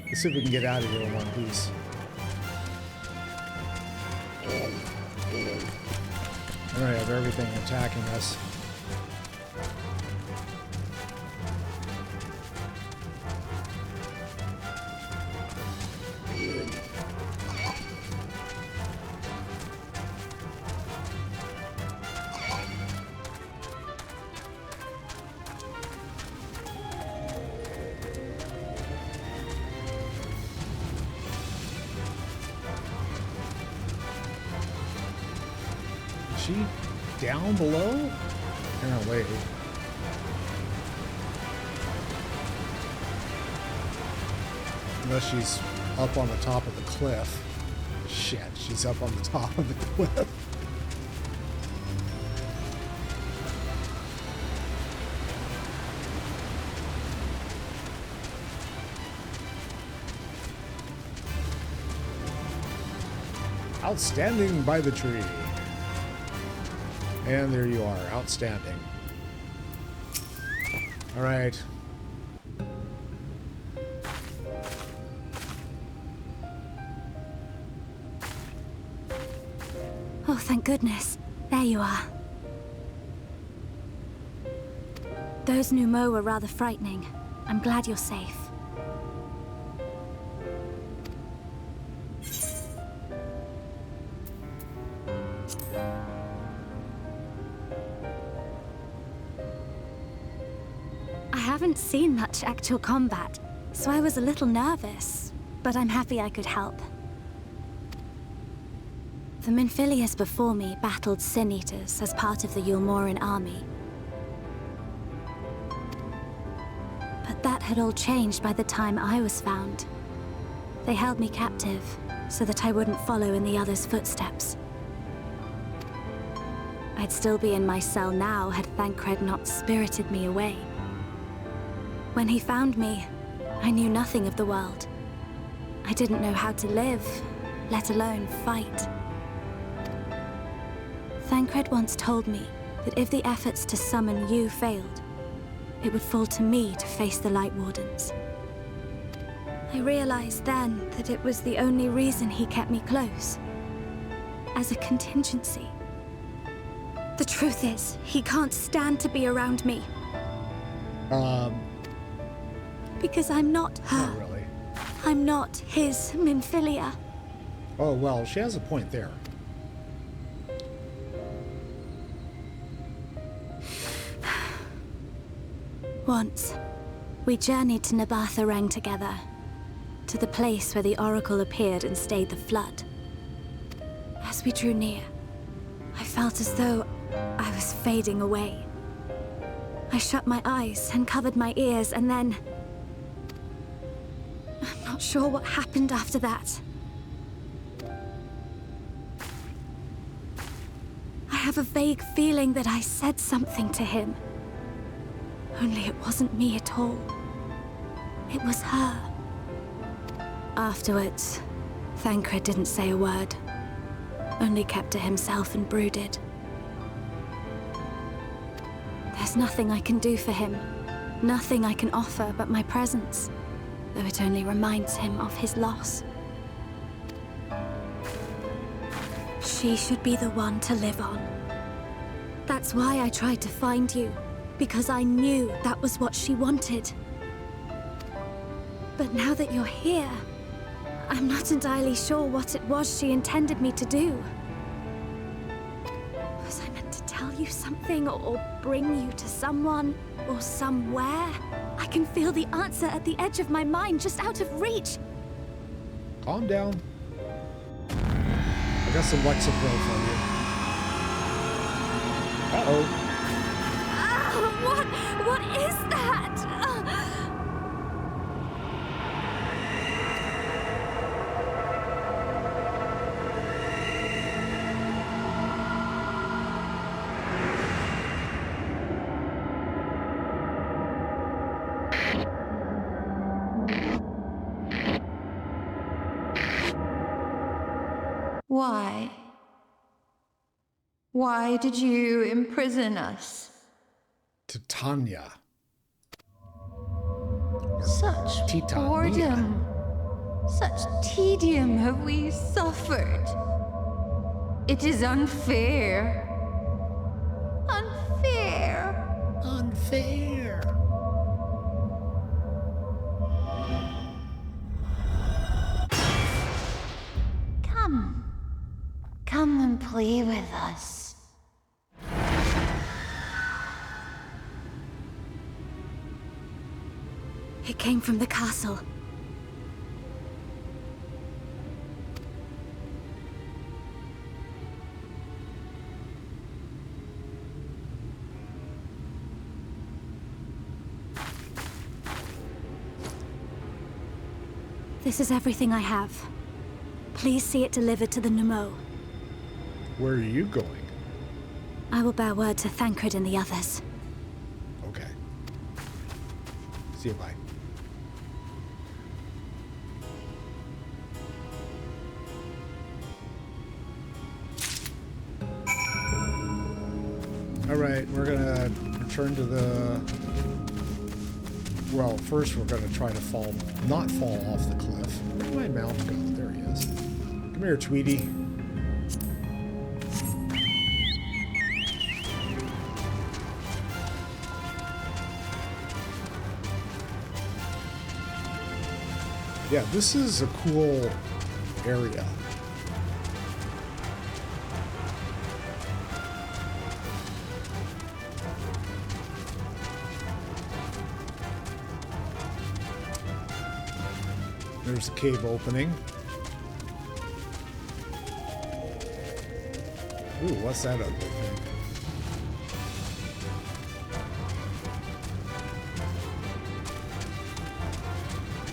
A: Let's see if we can get out of here in one piece. Alright, I have everything attacking us. Is she down below? Apparently. Unless she's up on the top of the cliff. Shit, she's up on the top of the cliff. Outstanding by the tree. And there you are, outstanding. All right.
C: Oh, thank goodness. There you are. Those Nu Mou were rather frightening. I'm glad you're safe. I haven't seen much actual combat, so I was a little nervous, but I'm happy I could help. The Minphilius before me battled Sin Eaters as part of the Yulmoran army. But that had all changed by the time I was found. They held me captive, so that I wouldn't follow in the others' footsteps. I'd still be in my cell now had Thancred not spirited me away. When he found me, I knew nothing of the world. I didn't know how to live, let alone fight. Thancred once told me that if the efforts to summon you failed, it would fall to me to face the Light Wardens. I realized then that it was the only reason he kept me close. As a contingency. The truth is, he can't stand to be around me. Because I'm not her.
A: Not really.
C: I'm not his Minphilia.
A: Oh, well, she has a point there.
C: Once, we journeyed to Nabatha together, to the place where the Oracle appeared and stayed the flood. As we drew near, I felt as though I was fading away. I shut my eyes and covered my ears, and then... I'm not sure what happened after that. I have a vague feeling that I said something to him. Only it wasn't me at all. It was her. Afterwards, Thancred didn't say a word. Only kept to himself and brooded. There's nothing I can do for him. Nothing I can offer but my presence. Though it only reminds him of his loss. She should be the one to live on. That's why I tried to find you. Because I knew that was what she wanted. But now that you're here, I'm not entirely sure what it was she intended me to do. Was I meant to tell you something or bring you to someone or somewhere? I can feel the answer at the edge of my mind, just out of reach.
A: Calm down. I got some Lexapro from you. Uh-oh.
C: What is that?
H: Why? Why did you imprison us?
A: Titania.
H: Such
A: Titania.
H: boredom. Such tedium have we suffered. It is unfair. Unfair.
A: Unfair.
H: Come and play with us.
C: It came from the castle. This is everything I have. Please see it delivered to the Nu Mou.
A: Where are you going?
C: I will bear word to Thancred and the others.
A: Okay. See you, bye. Alright, we're gonna return to the... Well, first we're gonna try to not fall off the cliff. Where did my mount go? There he is. Come here, Tweety. Yeah, this is a cool area. There's a cave opening. Ooh, what's that ugly thing?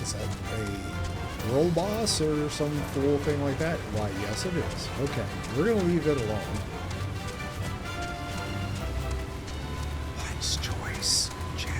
A: Is that a world boss or some cool thing like that? Why, yes it is. Okay, we're gonna leave it alone. Wise choice, Chad.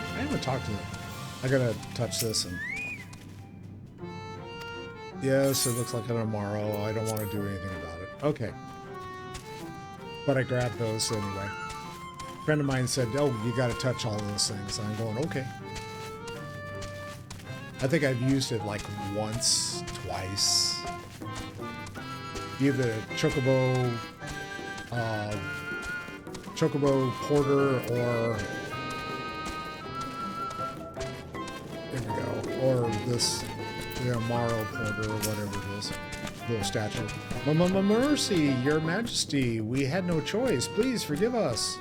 A: I haven't talked to them. I gotta touch this and... Yes, it looks like an tomorrow. I don't want to do anything about it. Okay. But I grabbed those anyway. A friend of mine said, oh, you gotta touch all those things. And I'm going, okay. I think I've used it like once, twice. Either Chocobo Porter or... There we go. Or this, Morrow Porter or whatever it is. Little statue. Mercy, Your Majesty, we had no choice. Please forgive us.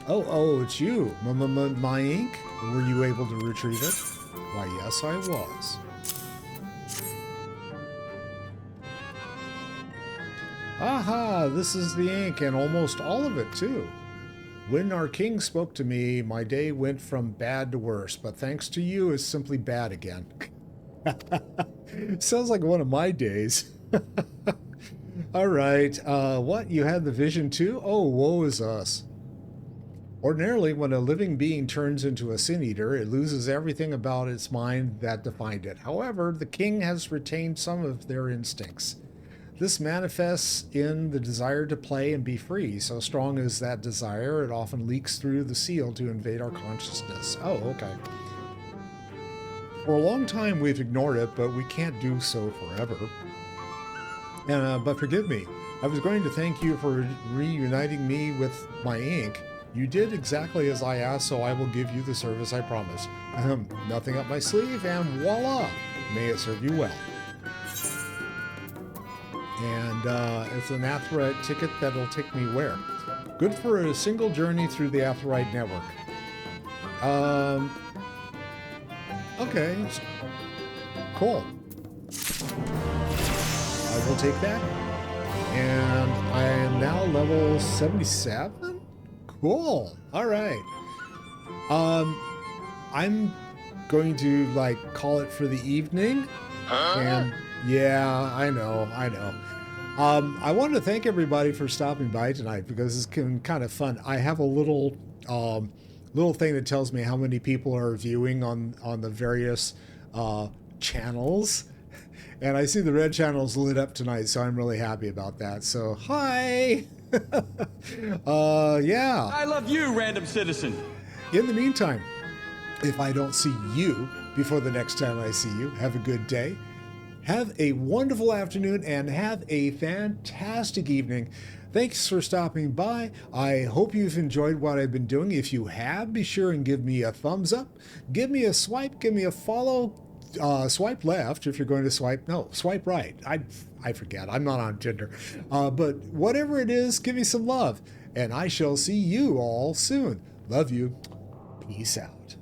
A: Oh, it's you. My ink? Were you able to retrieve it? Why, yes, I was. Aha, this is the ink, and almost all of it, too. When our king spoke to me, my day went from bad to worse, but thanks to you, it's simply bad again. Sounds like one of my days. All right, what? You had the vision too? Oh, woe is us. Ordinarily, when a living being turns into a sin eater, it loses everything about its mind that defined it. However, the king has retained some of their instincts. This manifests in the desire to play and be free. So strong is that desire, it often leaks through the seal to invade our consciousness. Oh, okay. For a long time, we've ignored it, but we can't do so forever. But forgive me. I was going to thank you for reuniting me with my ink. You did exactly as I asked, so I will give you the service I promised. Nothing up my sleeve, and voila! May it serve you well. And it's an Aetheryte ticket that'll take me where? Good for a single journey through the Aetheryte network. Okay. Cool. I will take that. And I am now level 77? Cool. All right. I'm going to, like, call it for the evening. And yeah, I know. I wanted to thank everybody for stopping by tonight because it's been kind of fun. I have a little thing that tells me how many people are viewing on the various channels. And I see the red channel's lit up tonight, so I'm really happy about that. So, hi! Yeah.
I: I love you, random citizen.
A: In the meantime, if I don't see you before the next time I see you, have a good day. Have a wonderful afternoon and have a fantastic evening. Thanks for stopping by. I hope you've enjoyed what I've been doing. If you have, be sure and give me a thumbs up. Give me a swipe. Give me a follow. Swipe left if you're going to swipe. No, swipe right. I forget. I'm not on Tinder. But whatever it is, give me some love. And I shall see you all soon. Love you. Peace out.